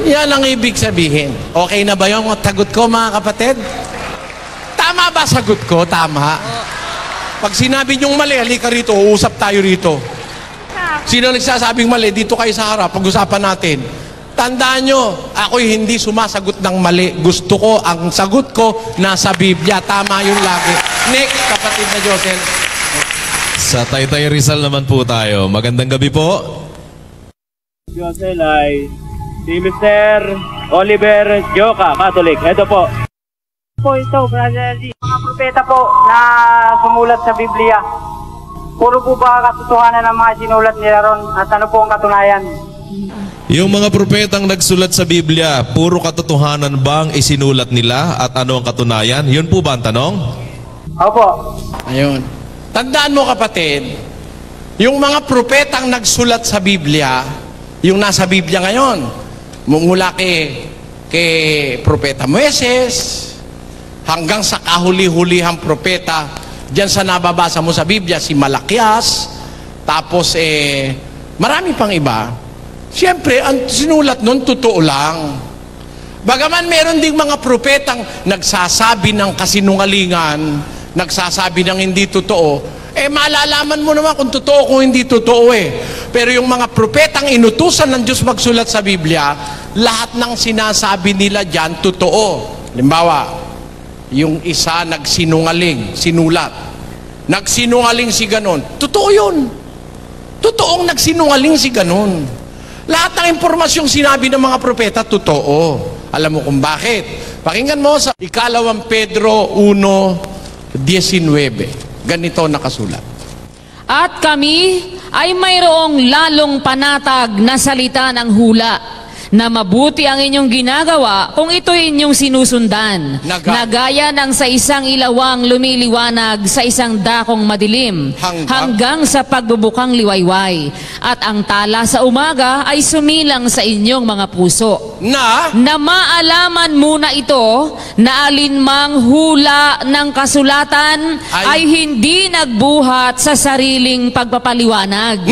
Yan ang ibig sabihin. Okay na ba yung tagot ko, mga kapatid? Tama ba sagot ko? Tama. Pag sinabi niyong mali, halika rito, uusap tayo rito. Sino nagsasabing mali? Dito kayo sa harap, pag-usapan natin. Tandaan nyo, ako'y hindi sumasagot ng mali. Gusto ko, ang sagot ko, nasa Biblia. Tama yung lagi. Next, kapatid na Josel. Sa Taytay Rizal naman po tayo. Magandang gabi po. Josel ay si Mr. Oliver Joka, Catholic. Ito po. Ito, Brother Lee. Mga propeta po na sumulat sa Biblia. Puro po ba katotohanan ng mga sinulat nila ron? At ano po ang katunayan? Yung mga propetang nagsulat sa Biblia, puro katotohanan bang isinulat nila at ano ang katunayan? Yun po ba ang tanong? Opo. Ayun. Tandaan mo, kapatid, yung mga propetang nagsulat sa Biblia, yung nasa Biblia ngayon, mula kay propeta Moises, hanggang sa kahuli-hulihang propeta, diyan sa nababasa mo sa Biblia, si Malakias, tapos marami pang iba. Siyempre, ang sinulat nun, totoo lang. Bagaman meron ding mga propetang nagsasabi ng kasinungalingan, nagsasabi ng hindi totoo, malalaman mo naman kung totoo kung hindi totoo Pero yung mga propetang inutusan ng Diyos magsulat sa Biblia, lahat ng sinasabi nila dyan, totoo. Halimbawa, yung isa nagsinungaling, sinulat. Nagsinungaling si ganon. Totoo yun. Totoong nagsinungaling si ganon. Lahat ng impormasyong sinabi ng mga propeta, totoo. Alam mo kung bakit? Pakinggan mo sa 2 Pedro 1:19. Ganito nakasulat. At kami ay mayroong lalong panatag na salita ng hula, na mabuti ang inyong ginagawa kung ito'y inyong sinusundan. Nagaya ng sa isang ilawang lumiliwanag sa isang dakong madilim, hanggang sa pagbubukang liwayway. At ang tala sa umaga ay sumilang sa inyong mga puso. Na maalaman muna ito na alinmang hula ng kasulatan ay hindi nagbuhat sa sariling pagpapaliwanag.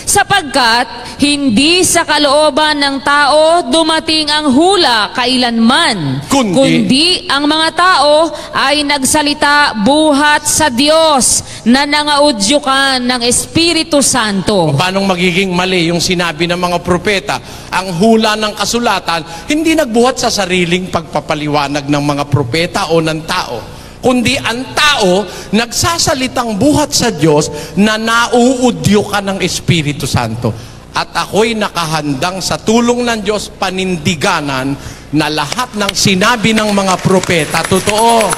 Sapagkat hindi sa kalooban ng tao dumating ang hula kailanman, kundi ang mga tao ay nagsalita buhat sa Diyos na nangaudyukan ng Espiritu Santo. Paano magiging mali yung sinabi ng mga propeta? Ang hula ng kasulatan, hindi nagbuhat sa sariling pagpapaliwanag ng mga propeta o ng tao, kundi ang tao nagsasalitang buhat sa Diyos na nauudyukan ng Espiritu Santo. At ako'y nakahandang sa tulong ng Diyos panindiganan na lahat ng sinabi ng mga propeta, totoo.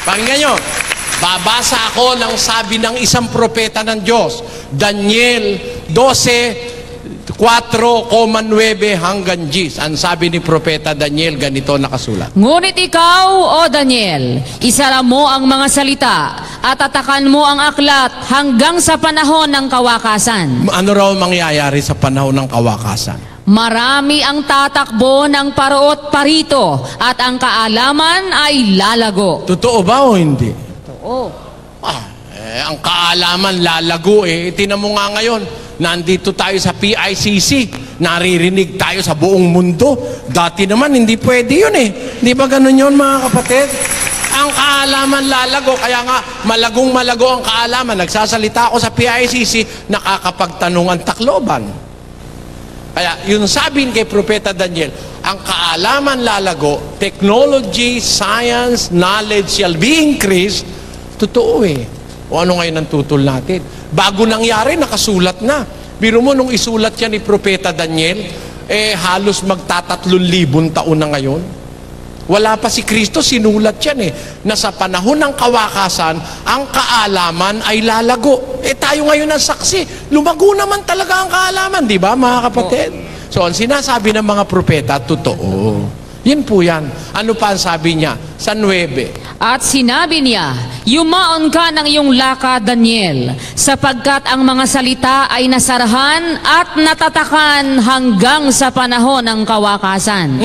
Pakinggan nyo, babasa ako ng sabi ng isang propeta ng Diyos, Daniel 12:4,9 hanggang 10. Ang sabi ni propeta Daniel, ganito nakasulat. Ngunit ikaw, O Daniel, isara mo ang mga salita at atakan mo ang aklat hanggang sa panahon ng kawakasan. Ano raw mangyayari sa panahon ng kawakasan? Marami ang tatakbo ng paro't parito at ang kaalaman ay lalago. Totoo ba o hindi? Totoo. Oo. Ang kaalaman lalago eh. Tinan mo nga ngayon, nandito tayo sa PICC, naririnig tayo sa buong mundo. Dati naman, hindi pwede yun eh. Di ba ganun yun, mga kapatid? Ang kaalaman lalago, kaya nga malagong-malago ang kaalaman. Nagsasalita ako sa PICC, nakakapagtanong ang Tacloban. Kaya yun sabihin kay Propeta Daniel, ang kaalaman lalago, technology, science, knowledge shall be increased. Totoo eh. O ano ngayon ang tutol natin? Bago nangyari, nakasulat na. Biro mo, nung isulat yan ni Propeta Daniel, halos magta-3,000 taon na ngayon. Wala pa si Kristo, sinulat yan eh. Na sa panahon ng kawakasan, ang kaalaman ay lalago. Tayo ngayon ang saksi. Lumago naman talaga ang kaalaman, di ba mga kapatid? So, ang sinasabi ng mga propeta, totoo. Yun po yan. Ano pa ang sabi niya? Sa 9. At sinabi niya, yumaon ka ng iyong laka, Daniel, sapagkat ang mga salita ay nasarahan at natatakan hanggang sa panahon ng kawakasan.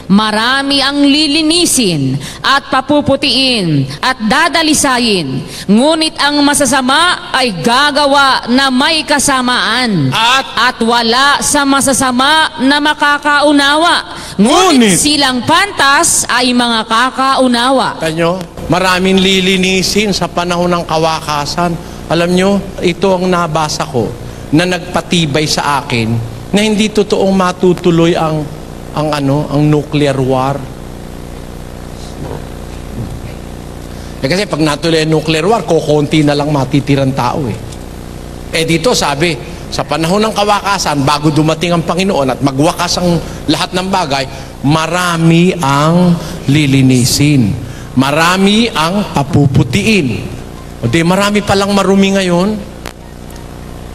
Marami ang lilinisin at papuputiin at dadalisayin, ngunit ang masasama ay gagawa na may kasamaan at wala sa masasama na makakaunawa, ngunit silang pantas ay mga kakaunawa. Kanyo, maraming lilinisin sa panahon ng kawakasan. Alam nyo, ito ang nabasa ko na nagpatibay sa akin na hindi totoong matutuloy ang nuclear war. Kasi pag natuloy ang nuclear war, kukunti na lang matitirang tao eh. Dito sabi, sa panahon ng kawakasan, bago dumating ang Panginoon at magwakas ang lahat ng bagay, marami ang lilinisin. Marami ang papuputiin. O di marami palang marumi ngayon.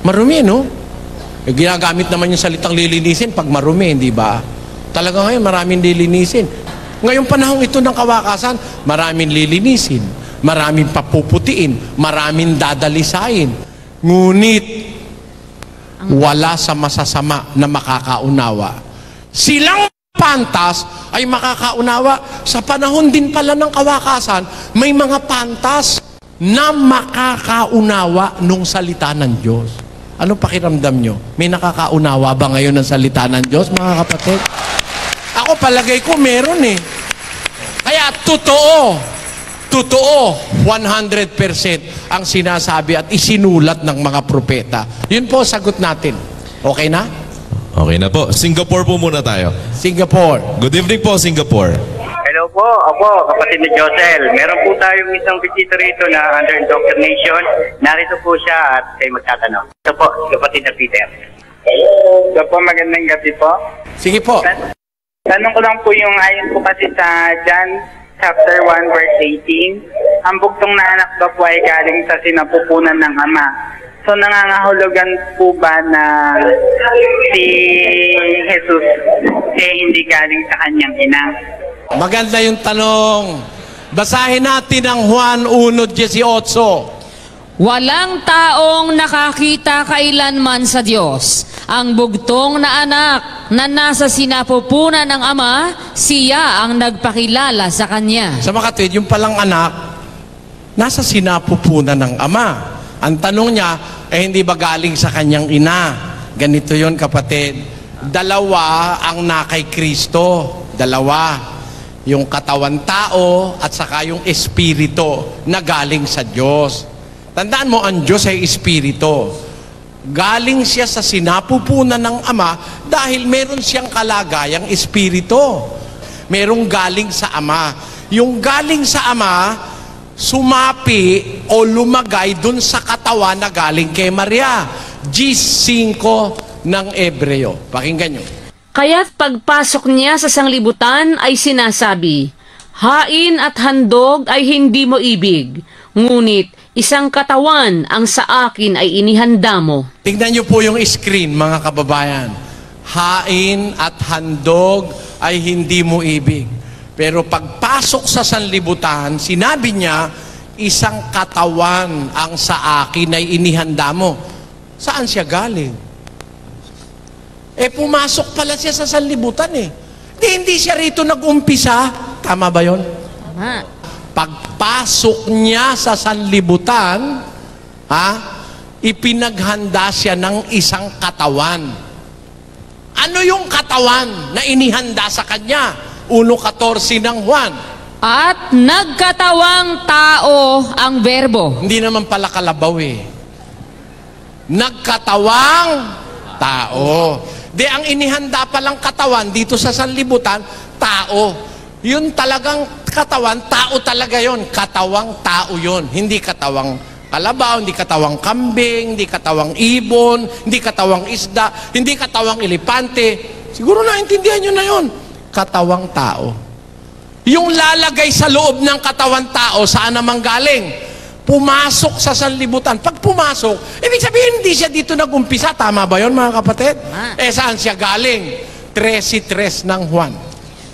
Marumi, no? Ginagamit naman yung salitang lilinisin pag marumi, hindi ba? Talaga ngayon, maraming lilinisin. Ngayong panahong ito ng kawakasan, maraming lilinisin, maraming papuputiin, maraming dadalisain. Ngunit, wala sa masasama na makakaunawa. Silang pantas ay makakaunawa. Sa panahon din pala ng kawakasan, may mga pantas na makakaunawa nung salita ng Diyos. Ano pakiramdam nyo? May nakakaunawa ba ngayon ng salita ng Diyos, mga kapatid? Ako palagay ko meron eh. Kaya totoo 100% ang sinasabi at isinulat ng mga propeta. Yun po sagot natin. Okay na? Okay na po. Singapore po muna tayo. Singapore. Good evening po, Singapore. Hello po, ako, kapatid ni Josel. Meron po tayong isang bisita rito na under indoctrination. Narito po siya at kayo magtatanong. Ito po, kapatid na Peter. Ito po, magandang gabi po. Sige po. Tanong ko lang po yung ayon po kasi sa John chapter 1 verse 18. Ang bugtong na anak daw po ay galing sa sinapupunan ng Ama. So nangangahulugan po ba na si Jesus hindi galing sa kanyang ina? Maganda yung tanong. Basahin natin ang Juan 1:18. Walang taong nakakita kailanman sa Diyos. Ang bugtong na anak na nasa sinapupunan ng Ama, siya ang nagpakilala sa Kanya. Sa makatwid, yung palang anak, nasa sinapupunan ng Ama. Ang tanong niya, hindi ba galing sa kanyang ina? Ganito yon kapatid. Dalawa ang nakay Kristo. Dalawa. Yung katawan tao at saka yung espiritu na galing sa Diyos. Tandaan mo, ang Diyos ay espiritu. Galing siya sa sinapupunan ng Ama dahil meron siyang kalagayang espiritu. Merong galing sa Ama. Yung galing sa Ama, sumapi o lumagay dun sa katawan na galing kay Maria. G5 ng Ebreo. Pakinggan nyo. Kaya't pagpasok niya sa sanglibutan ay sinasabi, hain at handog ay hindi mo ibig, ngunit isang katawan ang sa akin ay inihanda mo. Tingnan nyo po yung screen, mga kababayan. Hain at handog ay hindi mo ibig. Pero pagpasok sa sanlibutan, sinabi niya, isang katawan ang sa akin ay inihanda mo. Saan siya galing? Pumasok pala siya sa sanlibutan eh. Hindi siya rito nag-umpisa. Tama ba yon? Tama. pagpasok niya sa sanlibutan, ipinaghanda siya ng isang katawan. Ano yung katawan na inihanda sa kanya? 1:14 ng Juan. At nagkatawang tao ang verbo. Hindi naman pala kalabaw eh. Nagkatawang tao. Di ang inihanda palang katawan dito sa sanlibutan, tao. Yun talagang katawan, tao talaga yon. Katawang tao yon. Hindi katawang kalabaw, hindi katawang kambing, hindi katawang ibon, hindi katawang isda, hindi katawang elepante. Siguro naintindihan nyo na yon. Katawang tao. Yung lalagay sa loob ng katawan tao, saan naman galing? Pumasok sa sanlibutan. Pag pumasok, ibig sabihin hindi siya dito nag-umpisa. Tama ba yon mga kapatid? Saan siya galing? 13:3 ng Juan.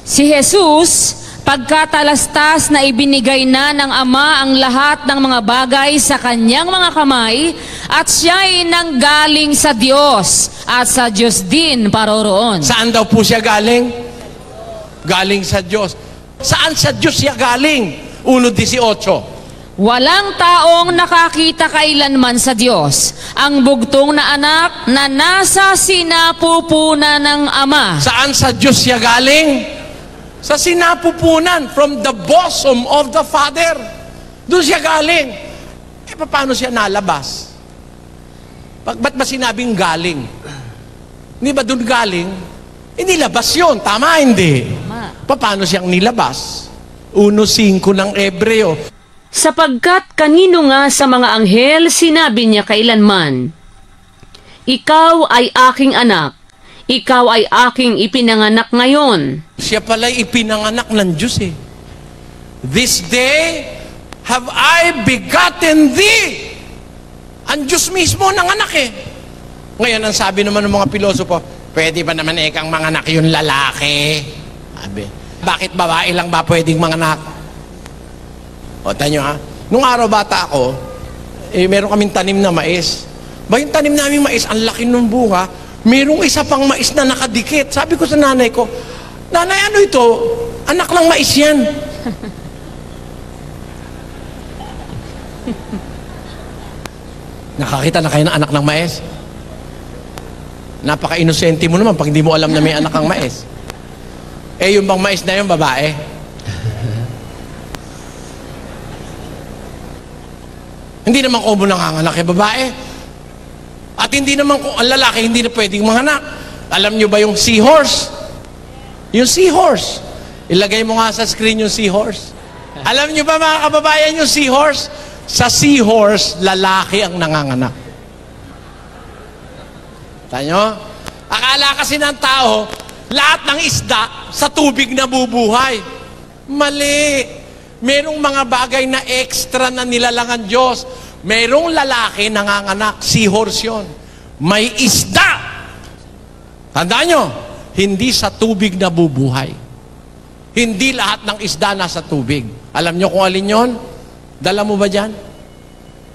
Si Jesus, pagkatalastas na ibinigay na ng Ama ang lahat ng mga bagay sa kanyang mga kamay, at siya'y nanggaling sa Diyos, at sa Diyos din paroroon. Saan daw po siya galing? Galing sa Diyos. Saan sa Diyos siya galing? 1:18. Walang taong nakakita kailanman sa Diyos, ang bugtong na anak na nasa sinapupunan ng Ama. Saan sa Diyos siya galing? Sa sinapupunan, from the bosom of the Father. Doon siya galing. Paano siya nalabas? Ba't ba sinabing galing? Hindi ba doon galing? Nilabas yun. Tama, hindi? Paano siyang nilabas? 1:5 ng Ebreo. Sapagkat kanino nga sa mga anghel sinabi niya kailanman, ikaw ay aking anak, ikaw ay aking ipinanganak ngayon. Siya pala'y ipinanganak ng Diyos eh. This day have I begotten thee. Ang Diyos mismo nanganak eh. Ngayon, ang sabi naman ng mga pilosopo, pwede ba naman kang manganak yung lalaki? Sabi, bakit babae lang ba pwedeng manganak? O, tanyo ha. Nung araw bata ako, meron kaming tanim na mais. Ba yung tanim namin mais, ang laki ng bunga, merong isa pang mais na nakadikit. Sabi ko sa nanay ko, nanay, ano ito? Anak lang mais yan. Nakakita na kayo ng anak ng mais? Napaka-inosente mo naman pag hindi mo alam na may anak ang mais. Yung bang mais na yun, babae? Hindi naman common nanganganak yung babae. At hindi naman ang lalaki hindi na pwedeng manganak. Alam nyo ba yung seahorse? Yung seahorse. Ilagay mo nga sa screen yung seahorse. Alam nyo ba mga kababayan yung seahorse? Sa seahorse, lalaki ang nanganganak. Tanyo? Akala kasi ng tao, lahat ng isda sa tubig na bubuhay. Mali. Merong mga bagay na extra na nilalangan Diyos. Merong lalaki nanganganak, seahorse yun. May isda. Tandaan nyo, hindi sa tubig na bubuhay. Hindi lahat ng isda nasa tubig. Alam nyo kung alin yun? Dala mo ba dyan?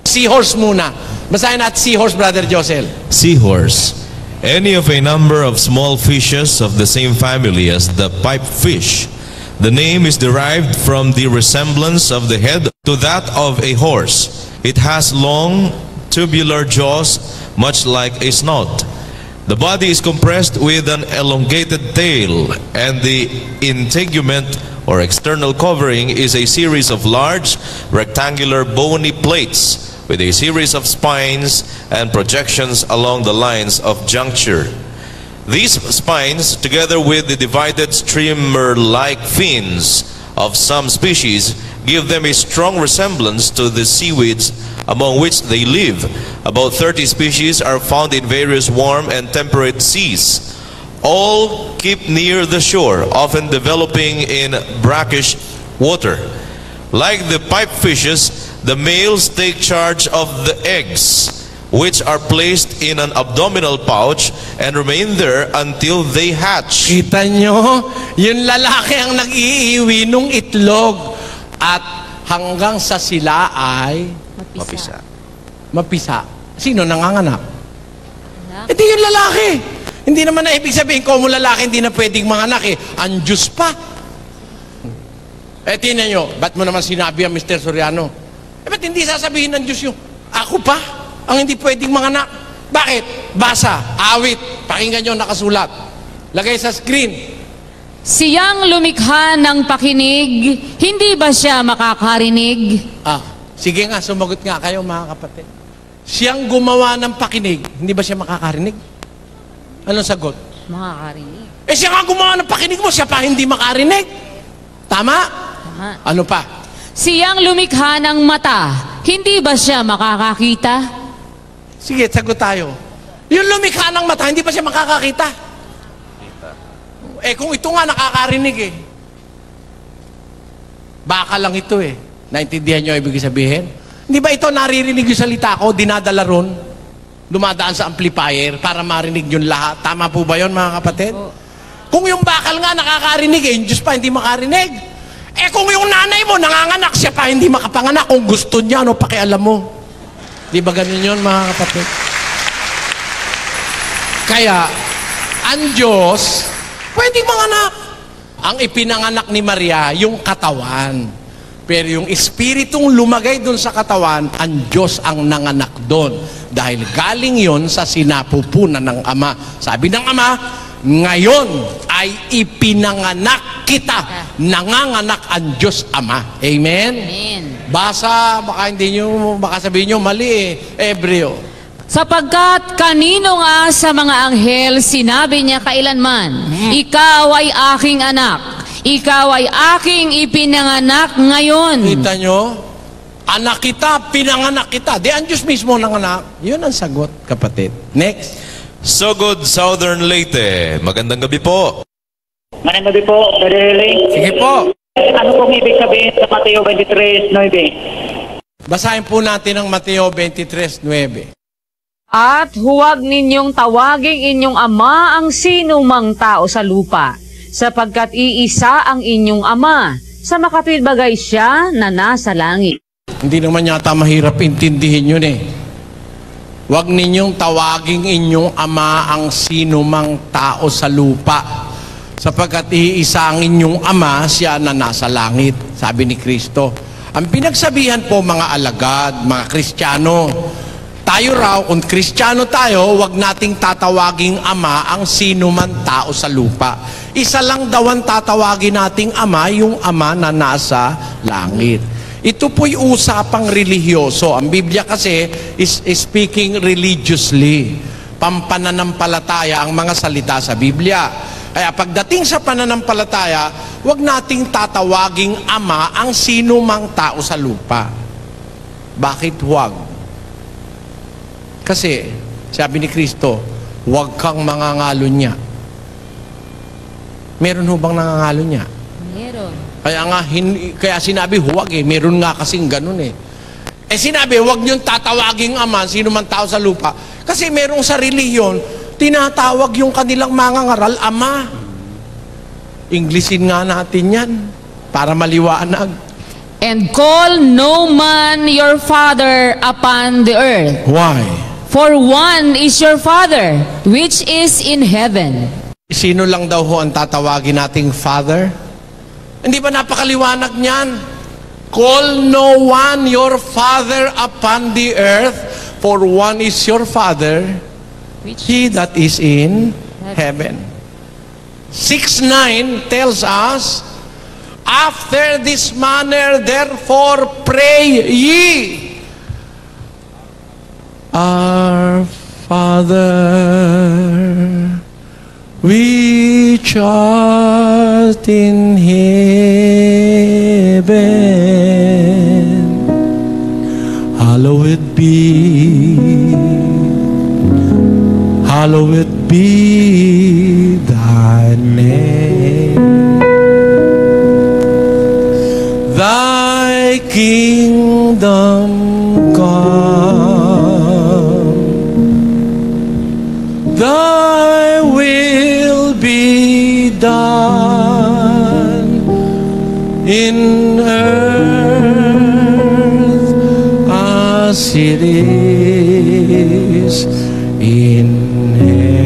Seahorse muna. Basahin natin seahorse, Brother Josel. Seahorse. Any of a number of small fishes of the same family as the pipefish. The name is derived from the resemblance of the head to that of a horse. It has long, tubular jaws, much like a snout. The body is compressed with an elongated tail, and the integument or external covering is a series of large, rectangular bony plates with a series of spines and projections along the lines of juncture. These spines, together with the divided streamer-like fins of some species, give them a strong resemblance to the seaweeds among which they live. About 30 species are found in various warm and temperate seas. All keep near the shore, often developing in brackish water. Like the pipefishes, the males take charge of the eggs, which are placed in an abdominal pouch and remain there until they hatch. Kita nyo, yung lalaki ang nag-iiwi nung itlog at hanggang sa sila ay Mapisa. mapisa. Sino nanganganak? Hindi yung lalaki. Hindi naman na ibig sabihin ko mo lalaki hindi na pwedeng manganak eh. Ang Diyos pa. Tingnan nyo, ba't mo naman sinabi ang Mr. Soriano? Ba't hindi sasabihin ng Diyos yung, ako pa, ang hindi pwedeng manganak? Bakit? Basa, awit, pakinggan nyo nakasulat. Lagay sa screen. Siyang lumikha ng pakinig, hindi ba siya makakarinig? Sige nga, sumagot nga kayo mga kapatid. Siyang gumawa ng pakinig, hindi ba siya makakarinig? Anong sagot? Makakarinig. Siya nga gumawa ng pakinig mo, siya pa hindi makarinig. Tama? Tama. Ano pa? Siyang lumikha ng mata, hindi ba siya makakakita? Sige, sagot tayo. Yung lumikha ng mata, hindi ba siya makakakita? Kung ito nga nakakarinig baka lang ito Naintindihan nyo ibig sabihin? Hindi ba ito naririnig yung salita ko, dinadala ron, dumadaan sa amplifier para marinig yung lahat? Tama po ba yun mga kapatid? Kung yung bakal nga nakakarinig yung Diyos pa hindi makarinig. Kung yung nanay mo nanganganak, siya pa hindi makapanganak, kung gusto niya, ano pakialam mo? Di ba ganun yun mga kapatid? Kaya, ang Diyos, pwedeng manganak. Ang ipinanganak ni Maria, yung katawan. Pero yung espiritong lumagay doon sa katawan, ang Diyos ang nanganak doon. Dahil galing yon sa sinapupunan ng Ama. Sabi ng Ama, ngayon ay ipinanganak kita. Nanganganak ang Diyos Ama. Amen? Amen. Basa, baka sabihin nyo, mali Hebreo. Sapagkat kanino nga sa mga anghel sinabi niya kailanman, ikaw ay aking anak. Ikaw ay aking ipinanganak ngayon. Kita nyo? Anak kita, pinanganak kita. Di ang Diyos mismo nanganak. Yun ang sagot, kapatid. Next. Sogod, Southern Leyte. Magandang gabi po. Magandang gabi po, Brother Eli. Sige po. Ano pong ibig sabihin sa Mateo 23:9? Basahin po natin ang Mateo 23:9. At huwag ninyong tawaging inyong ama ang sinumang tao sa lupa, sapagkat iisa ang inyong ama, sa makatwid bagay siya na nasa langit. Hindi naman yata mahirap intindihin yun Huwag ninyong tawaging inyong ama ang sinumang tao sa lupa, sapagkat iisa ang inyong ama, siya na nasa langit, sabi ni Kristo. Ang pinagsabihan po mga alagad, mga Kristiyano, tayo raw, kung Kristiyano tayo, wag nating tatawaging ama ang sino man tao sa lupa. Isa lang daw ang tatawagin nating ama, yung ama na nasa langit. Ito po'y usapang religyoso. Ang Biblia kasi is speaking religiously. Pampananampalataya ang mga salita sa Biblia. Kaya pagdating sa pananampalataya, wag nating tatawaging ama ang sino mang tao sa lupa. Bakit wag? Kasi, sabi ni Kristo, huwag kang mangangalo niya. Meron ho bang nangangalo niya? Meron. Kaya sinabi, huwag Meron nga kasing ganun sinabi, huwag niyong tatawaging ama, sino man tao sa lupa. Kasi merong sa reliyon, tinatawag yung kanilang mangangaral, ama. Englishin nga natin yan, para maliwanag. And call no man your father upon the earth. Why? For one is your Father, which is in heaven. Sino lang daw ho ang tatawagin nating Father? Hindi ba napakaliwanag niyan? Call no one your Father upon the earth, for one is your Father, he that is in heaven. 6:9 tells us, after this manner therefore pray ye, Our Father, which art in heaven, hallowed be thy name. Thy kingdom come. Thy will be done in earth as it is in heaven.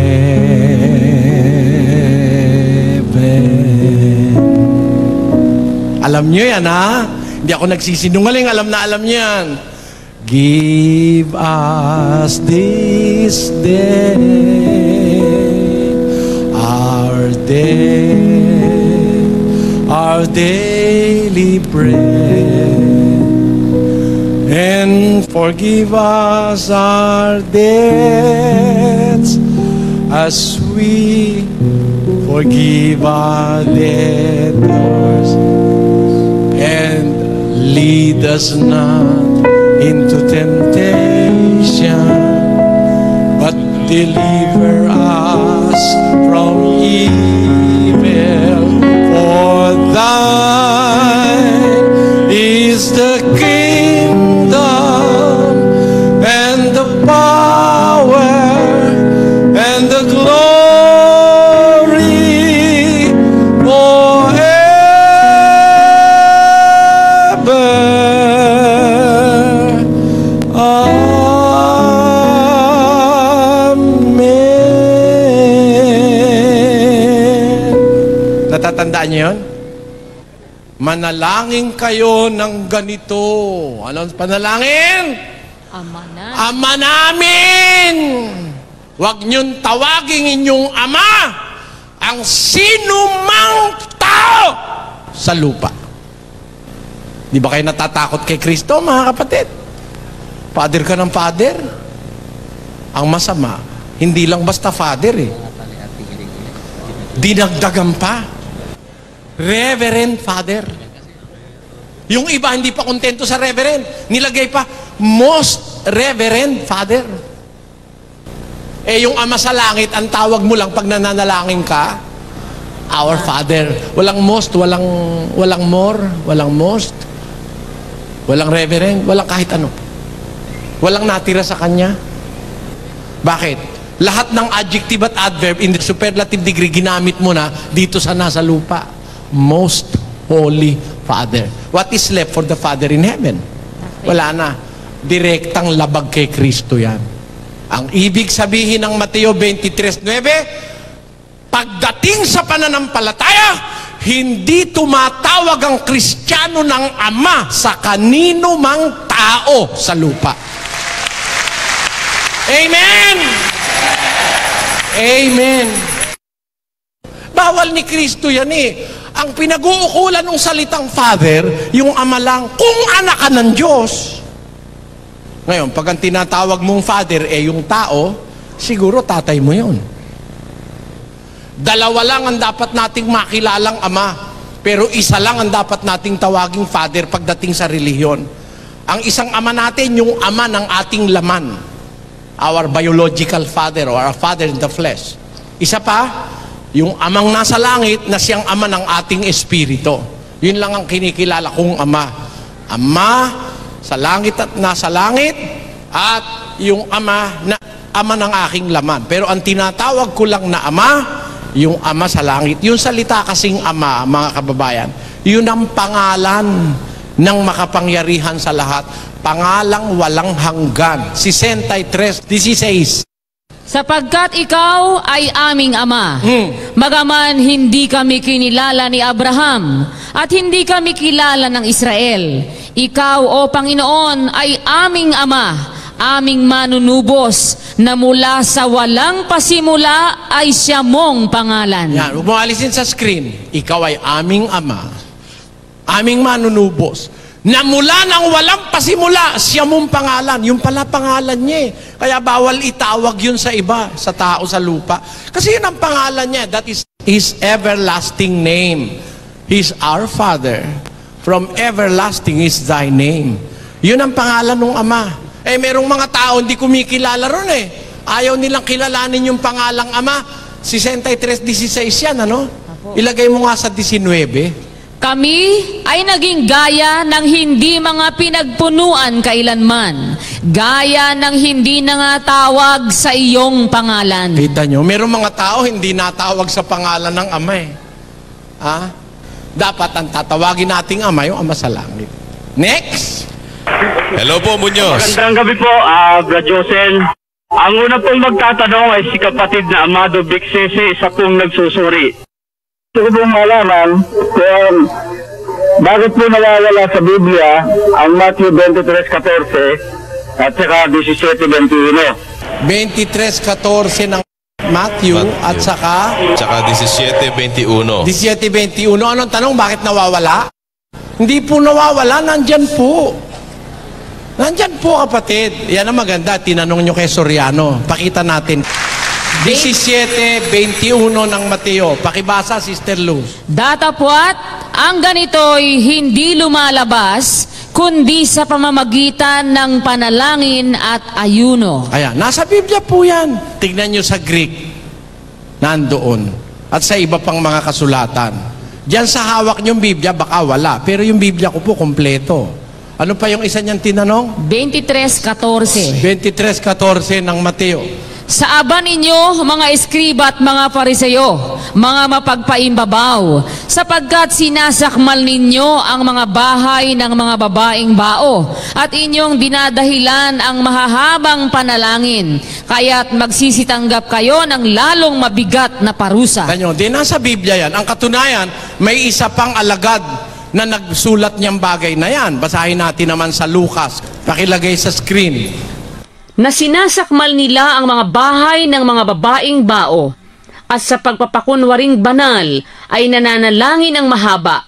Alam nyo yan, ha? Hindi ako nagsisinungaling, alam na alam nyo yan. Give us this day our daily bread, and forgive us our debts as we forgive our debtors, and lead us not into temptation, but deliver us from evil. For thine is the kingdom and the power and the glory forever. Natatandaan niyo yun? Manalangin kayo ng ganito. Anong panalangin? Ama namin! Huwag niyong tawagin inyong ama ang sinumang tao sa lupa. Di ba kayo natatakot kay Kristo, mga kapatid? Father ka ng father. Ang masama, hindi lang basta father eh. Dinagdagan pa. Reverend Father. Yung iba hindi pa kontento sa Reverend, nilagay pa Most Reverend Father. Eh yung Ama sa langit, ang tawag mo lang pag nananalangin ka, Our Father. Walang most, walang more, walang most, walang Reverend, walang kahit ano. Walang natira sa kanya. Bakit? Lahat ng adjective at adverb in the superlative degree ginamit mo na dito sa nasa lupa. Most Holy Father. What is left for the Father in heaven? Wala na. Direktang labag kay Kristo yan. Ang ibig sabihin ng Mateo 23:9, pagdating sa pananampalataya, hindi tumatawag ang Kristiyano ng Ama sa kanino mang tao sa lupa. Amen! Amen! Bawal ni Kristo yan eh. Ang pinag-uukulan ng salitang Father, yung Ama lang, kung anak ka ng Diyos. Ngayon, pag ang tinatawag mong Father yung tao, siguro tatay mo yun. Dalawa lang ang dapat nating makilalang Ama, pero isa lang ang dapat nating tawaging Father pagdating sa relihiyon. Ang isang Ama natin, yung Ama ng ating laman. Our biological Father or our Father in the flesh. Isa pa, yung Amang nasa langit na siyang Ama ng ating espiritu. Yun lang ang kinikilala kong Ama. Ama sa langit at nasa langit, at yung Ama na Ama ng aking laman. Pero ang tinatawag ko lang na Ama, yung Ama sa langit. Yung salita kasing Ama, mga kababayan, yun ang pangalan ng makapangyarihan sa lahat. Pangalang walang hanggan. 63:16. Sapagkat ikaw ay aming Ama, bagaman hindi kami kinilala ni Abraham at hindi kami kilala ng Israel. Ikaw, O Panginoon, ay aming Ama, aming manunubos, na mula sa walang pasimula ay siya mong pangalan. Yan, huwag mo alisin sa screen. Ikaw ay aming Ama, aming manunubos, na mula nang walang pasimula, siya mong pangalan. Yung pala pangalan niya eh. Kaya bawal itawag yun sa iba, sa tao sa lupa. Kasi yun ang pangalan niya. That is His everlasting name. He's our Father. From everlasting is thy name. Yun ang pangalan ng Ama. Eh, merong mga tao hindi kumikilala ron eh. Ayaw nilang kilalanin yung pangalang Ama. 63:16 yan, ano? Ilagay mo nga sa 19. Kami ay naging gaya ng hindi mga pinagpunuan kailanman, gaya ng hindi nangatawag sa iyong pangalan. Kita nyo, mayroong mga tao hindi natawag sa pangalan ng Ama eh. Ha? Dapat ang tatawagin nating Ama, yung Ama sa langit. Next! Hello po, Muñoz. Magandang gabi po, Brad Josel. Ang una pong magtatanong ay si kapatid na Amado Bixese, isa pong nagsusuri. Gusto ko pong malaman kung bakit po nawawala sa Biblia ang Matthew 23:14 at saka 17:21? 23:14 ng Matthew at saka Tsaka 17:21. 17:21. Anong tanong? Bakit nawawala? Hindi po nawawala, nandyan po. Nandyan po, kapatid. Yan ang maganda. Tinanong nyo kay Soriano. Pakita natin. 17:21 ng Mateo. Pakibasa, Sister Luz. Datapwat, ang ganito'y hindi lumalabas, kundi sa pamamagitan ng panalangin at ayuno. Ayan, nasa Biblia po yan. Tignan nyo sa Greek. Nandoon. At sa iba pang mga kasulatan. Diyan sa hawak nyong Biblia, baka wala. Pero yung Biblia ko po, kompleto. Ano pa yung isa niyang tinanong? 23:14. 23:14 ng Mateo. Sa aba ninyo, mga eskriba at mga pariseyo, mga mapagpaimbabaw, sapagkat sinasakmal ninyo ang mga bahay ng mga babaeng bao, at inyong dinadahilan ang mahahabang panalangin, kaya't magsisitanggap kayo ng lalong mabigat na parusa. Ganyo, di nasa Biblia yan. Ang katunayan, may isa pang alagad na nagsulat niyang bagay na yan. Basahin natin naman sa Lucas. Pakilagay sa screen. Na sinasakmal nila ang mga bahay ng mga babaeng bao, at sa pagpapakunwaring banal ay nananalangin ang mahaba.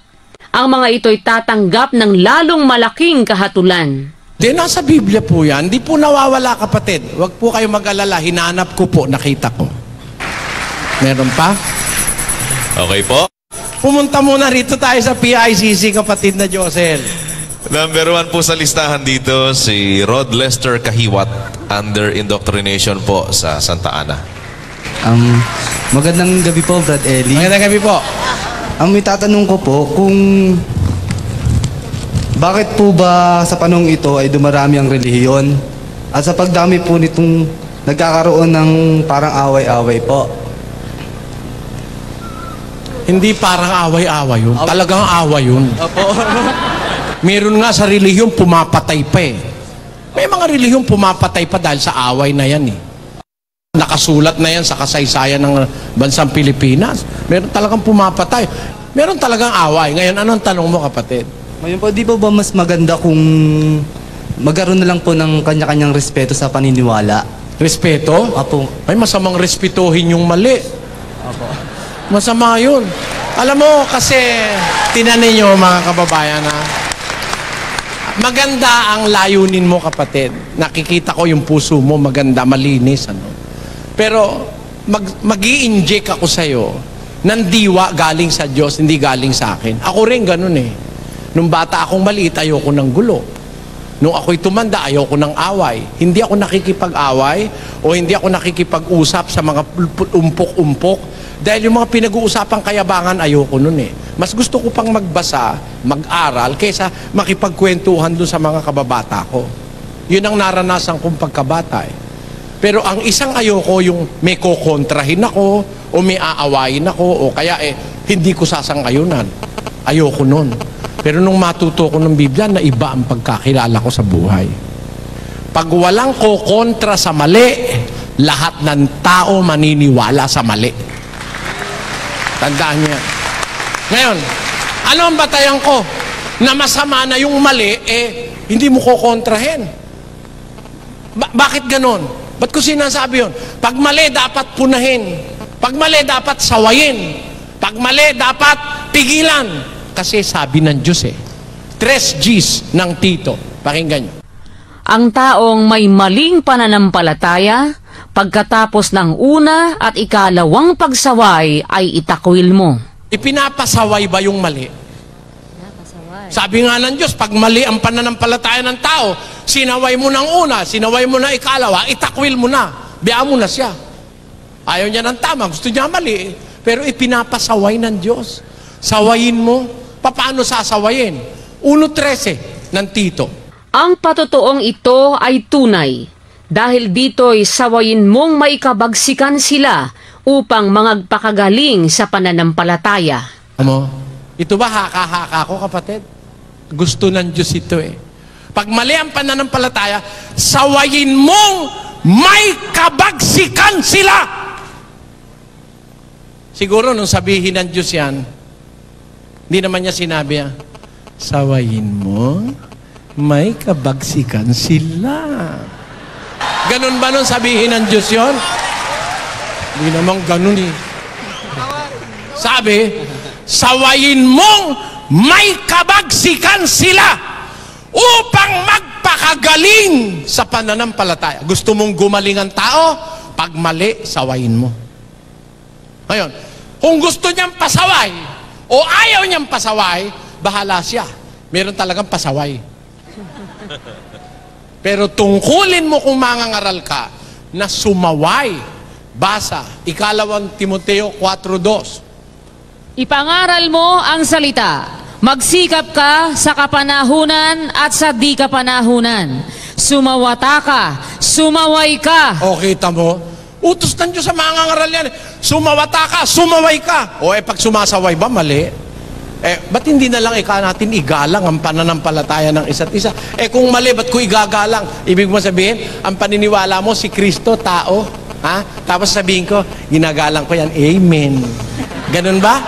Ang mga ito'y tatanggap ng lalong malaking kahatulan. Di nasa Biblia po yan. Di po nawawala, kapatid. Huwag po kayo mag-alala. Hinanap ko po, nakita ko. Meron pa? Okay po. Pumunta muna rito tayo sa PICC, kapatid na Josel. Number 1 po sa listahan dito, si Rod Lester Kahiwat, under indoctrination po sa Santa Ana. Magandang gabi po, Brad Eli. Magandang gabi po. Ang may tatanong ko po, kung bakit po ba sa panahong ito ay dumarami ang relihiyon? At sa pagdami po nitong nagkakaroon ng parang away-away po. Hindi parang away-away yun. Talagang away yun. Opo. Meron nga sa relihiyong pumapatay pa eh. May mga relihiyong pumapatay pa dahil sa away na yan eh. Nakasulat na yan sa kasaysayan ng bansang Pilipinas. Meron talagang pumapatay. Meron talagang away. Ngayon, anong tanong mo, kapatid? Ngayon po, di ba mas maganda kung magkaroon na lang po ng kanya-kanyang respeto sa paniniwala? Respeto? Apo. Ay, masamang respetuhin yung mali. Apo. Masama yun. Alam mo, kasi tinanin nyo, mga kababayan, ha? Maganda ang layunin mo, kapatid. Nakikita ko yung puso mo, maganda, malinis. Ano? Pero mag-i-inject ako sa'yo ng diwa galing sa Diyos, hindi galing sa akin. Ako rin ganun eh. Nung bata akong maliit, ayoko ng gulo. Nung ako'y tumanda, ayoko ng away. Hindi ako nakikipag-away o hindi ako nakikipag-usap sa mga umpok-umpok. Dahil yung mga pinag-uusapang kayabangan, ayoko nun eh. Mas gusto ko pang magbasa, mag-aral, kaysa makipagkwentuhan dun sa mga kababata ko. Yun ang naranasan kong pagkabata eh. Pero ang isang ayoko, yung may kokontrahin ako, o may aawayin ako, o kaya hindi ko sasang-ayunan. Ayoko nun. Pero nung matuto ko ng Biblia, na iba ang pagkakilala ko sa buhay. Pag walang kokontra sa mali, lahat ng tao maniniwala sa mali. Tandaan niyo yan. Ngayon, ano ang batayan ko? Na masama na yung mali, hindi mo kokontrahin. Bakit ganon? Ba't ko sinasabi yun? Pag mali, dapat punahin. Pag mali, dapat sawayin. Pag mali, dapat pigilan. Kasi sabi ng Diyos 3 G's ng Tito. Pakinggan nyo. Ang taong may maling pananampalataya, pagkatapos ng una at ikalawang pagsaway ay itakwil mo. Ipinapasaway ba yung mali? Sabi nga ng Diyos, pag mali ang pananampalataya ng tao, sinaway mo ng una, sinaway mo ng ikalawa, itakwil mo na. Biyaan mo na siya. Ayaw niya ng tama, gusto niya mali. Pero ipinapasaway ng Diyos. Sawayin mo. Paano sasawayin? 1:13 ng Tito. Ang patotoong ito ay tunay, dahil dito'y sawayin mong maikabagsikan sila upang mangagpakagaling sa pananampalataya. Ito ba haka-haka ko, kapatid? Gusto ng Diyos ito eh. Pag mali ang pananampalataya, sawayin mong may kabagsikan sila. Siguro nung sabihin ng Diyos yan, hindi naman niya sinabi sawayin mo, may kabagsikan sila. Ganun ba nun sabihin ng Diyos yun? Hindi naman ganun eh. Sabi, sawayin mong may kabagsikan sila upang magpakagaling sa pananampalataya. Gusto mong gumaling ang tao? Pag mali, sawayin mo. Ngayon, kung gusto niyang pasaway o ayaw niyang pasaway, bahala siya. Meron talagang pasaway. Pero tungkulin mo kung mangangaral ka na sumaway. Basa, 2 Timoteo 4:2. Ipangaral mo ang salita. Magsikap ka sa kapanahunan at sa di kapanahunan. Sumawata ka, sumaway ka. O, kita mo? Utos ng Diyos sa mangangaral yan. Sumawata ka, sumaway ka. O, pag sumasaway ba, mali? Ba't hindi na lang natin igalang ang pananampalataya ng isa't isa? Kung mali, ba't ko igagalang? Ibig mo sabihin, ang paniniwala mo, si Kristo, tao. Ha? Tapos sabihin ko, ginagalang ko yan, amen. Ganun ba?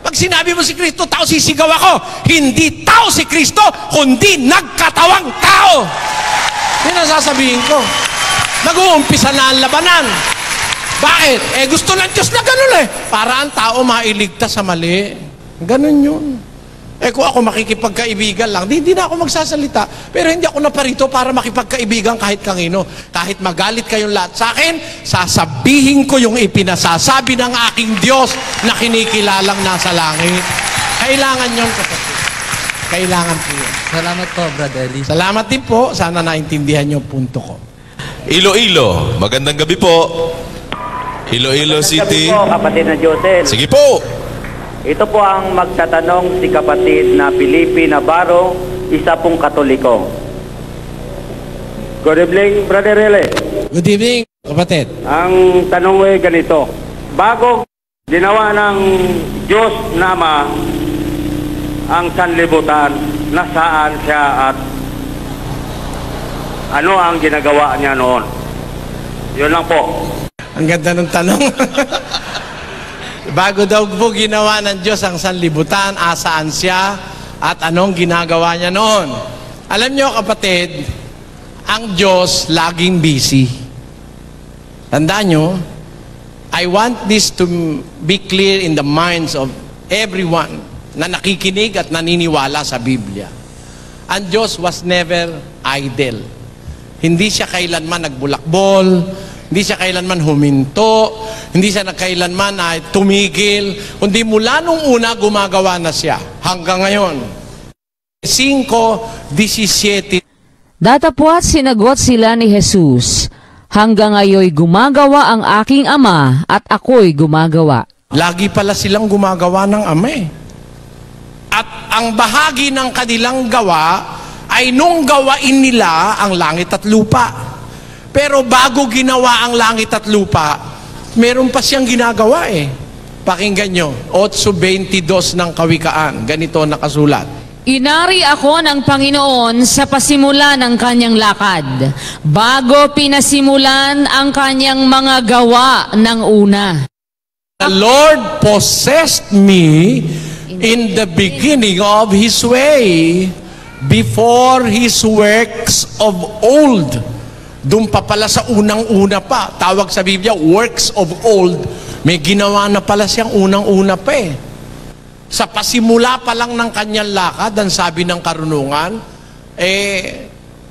Pag sinabi mo si Kristo, tao, sisigaw ako. Hindi tao si Kristo, kundi nagkatawang tao. Yan ang sasabihin ko. Nag-uumpisa na ang labanan. Bakit? Gusto ng Diyos na ganun para ang tao mailigtas sa mali. Ganun yun. Kung ako makikipagkaibigan lang, hindi na ako magsasalita. Pero hindi ako naparito para makipagkaibigan kahit kanino. Kahit magalit kayong lahat sa akin, sasabihin ko yung ipinasasabi ng aking Diyos na kinikilalang nasa langit. Kailangan yun, kapatid. Kailangan po yun. Salamat po, Brother Eli. Salamat din po. Sana naintindihan yung punto ko. Iloilo, magandang gabi po. Iloilo City. Magandang gabi po, kapatid na Josel. Sige po. Ito po ang magtatanong si kapatid na Felipe Navarro, isa pong Katoliko. Good evening, Brother Eli. Good evening, kapatid. Ang tanong ay ganito. Bago ginawa ng Diyos na Ama ang sanlibutan, nasaan siya at ano ang ginagawa niya noon? Yun lang po. Ang ganda ng tanong. Bago daw po ginawa ng Diyos ang sanlibutan, asaan siya at anong ginagawa niya noon? Alam niyo, kapatid, ang Diyos laging busy. Tandaan niyo, I want this to be clear in the minds of everyone na nakikinig at naniniwala sa Biblia. Ang Diyos was never idle. Hindi siya kailanman nagbulakbol, hindi siya kailanman huminto, hindi siya kailanman ay tumigil, kundi mula nung una gumagawa na siya hanggang ngayon. 5:17. Datapwat sinagot sila ni Jesus, hanggang ngayon gumagawa ang aking Ama at ako'y gumagawa. Lagi pala silang gumagawa ng Ama At ang bahagi ng kanilang gawa ay nung gawain nila ang langit at lupa. Pero bago ginawa ang langit at lupa, meron pa siyang ginagawa Pakinggan nyo, 8:22 ng Kawikaan, ganito nakasulat. Inari ako ng Panginoon sa pasimula ng kanyang lakad, bago pinasimulan ang kanyang mga gawa ng una. The Lord possessed me in the beginning of His way, before His works of old. Doon pa pala sa unang-una pa. Tawag sa Biblia, works of old. May ginawa na pala siyang unang-una pa Sa pasimula pa lang ng kanyang lakad, ang sabi ng karunungan,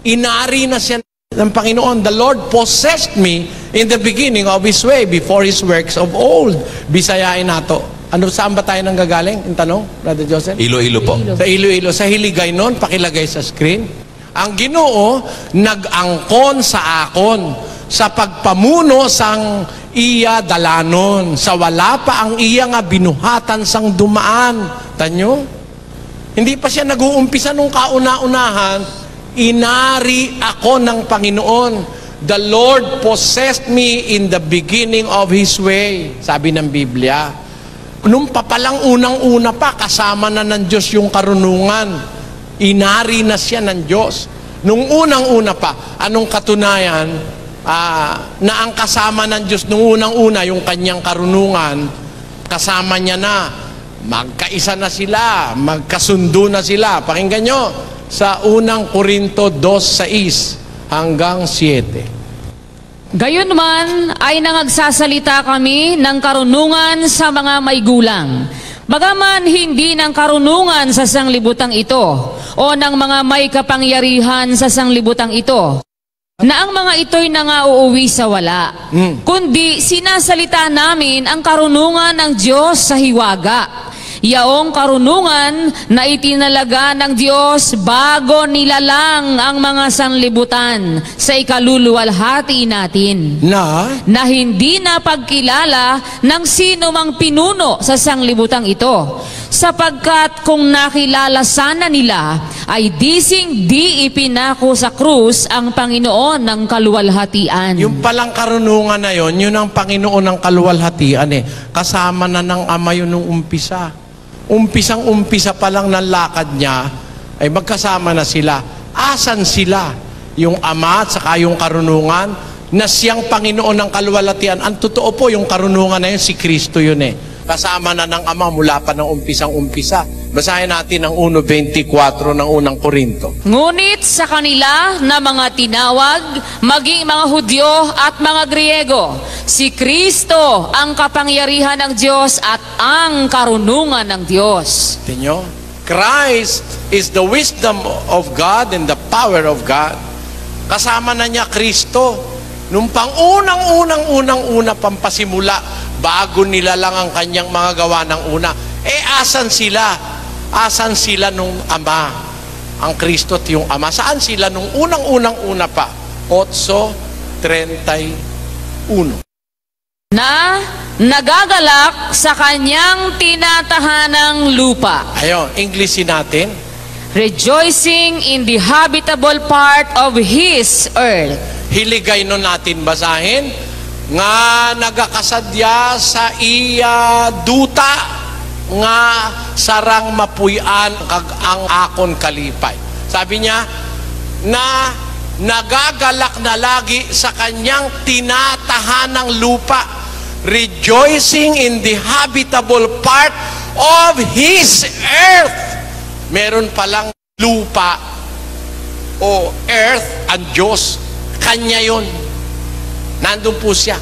inari na siya ng Panginoon. The Lord possessed me in the beginning of His way, before His works of old. Bisayain nato. Saan ba tayo nang gagaling? Yung tanong, Brother Joseph? Iloilo po. Sa Iloilo. Sa Hiligay noon, pakilagay sa screen. Ang Ginoo nag-angkon sa akon sa pagpamuno sang iya dalanon, sa wala pa ang iya nga binuhatan sang dumaan. Tanyo? Hindi pa siya nag-uumpisa nung kauna-unahan, inari ako ng Panginoon. The Lord possessed me in the beginning of His way, sabi ng Biblia. Nung papalang unang-una pa, kasama na ng Diyos yung karunungan. Inari na siya ng Diyos. Nung unang-una pa, anong katunayan na ang kasama ng Diyos nung unang-una, yung kanyang karunungan, kasama niya na Magkaisa na sila, magkasundo na sila. Pakinggan nyo sa unang Korinto 2:6 hanggang 7. Gayunman ay nangagsasalita kami ng karunungan sa mga may gulang. Bagaman hindi ng karunungan sa sanglibutang ito o ng mga may kapangyarihan sa sanglibutang ito, na ang mga ito'y nangauuwi sa wala, kundi sinasalita namin ang karunungan ng Diyos sa hiwaga. Yaong karunungan na itinalaga ng Diyos bago nilalang ang mga sanlibutan sa ikaluluwalhati natin, na hindi na pagkilala ng sino mang pinuno sa sanglibutang ito, sapagkat kung nakilala sana nila, ay di ipinako sa krus ang Panginoon ng kaluwalhatian. Yung palang karunungan na yun ang Panginoon ng kaluwalhatian eh. Kasama na ng Ama yun nung umpisa. Umpisang-umpisa pa lang ng lakad niya, ay magkasama na sila. Asan sila? Yung Ama at saka yung karunungan na siyang Panginoon ng kaluwalhatian. Ang totoo po, yung karunungan na yun, si Kristo yun eh. Kasama na ng Ama mula pa ng umpisang-umpisa. Basahin natin ang 1:24 ng unang Korinto. Ngunit sa kanila na mga tinawag, maging mga Hudyo at mga Griego, si Kristo ang kapangyarihan ng Diyos at ang karunungan ng Diyos. Tingnan, Christ is the wisdom of God and the power of God. Kasama na niya Kristo. Nung pang-unang-unang pampasimula, bago nila lang ang kanyang mga gawa ng una, asan sila? Asan sila nung Ama? Ang Kristo at yung Ama. Saan sila nung unang-una pa? 8:31. Na nagagalak sa kanyang tinatahanang lupa. Ayun, Englishin natin. Rejoicing in the habitable part of His earth. Hiligay no natin basahin. Nga nagakasadya sa iya duta, nga sarang mapuyan kag ang akon kalipay. Sabi niya, na nagagalak na lagi sa kanyang tinatahanang lupa, rejoicing in the habitable part of His earth. Meron palang lupa o earth ang Diyos. Kanya yun. Nandun po siya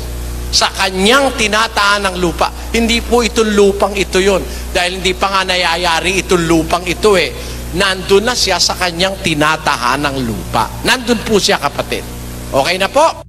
sa kanyang tinatahanang lupa. Hindi po itong lupang ito yun. Dahil hindi pa nga nayayari itong lupang ito eh. Nandun na siya sa kanyang tinatahanang lupa. Nandun po siya, kapatid. Okay na po?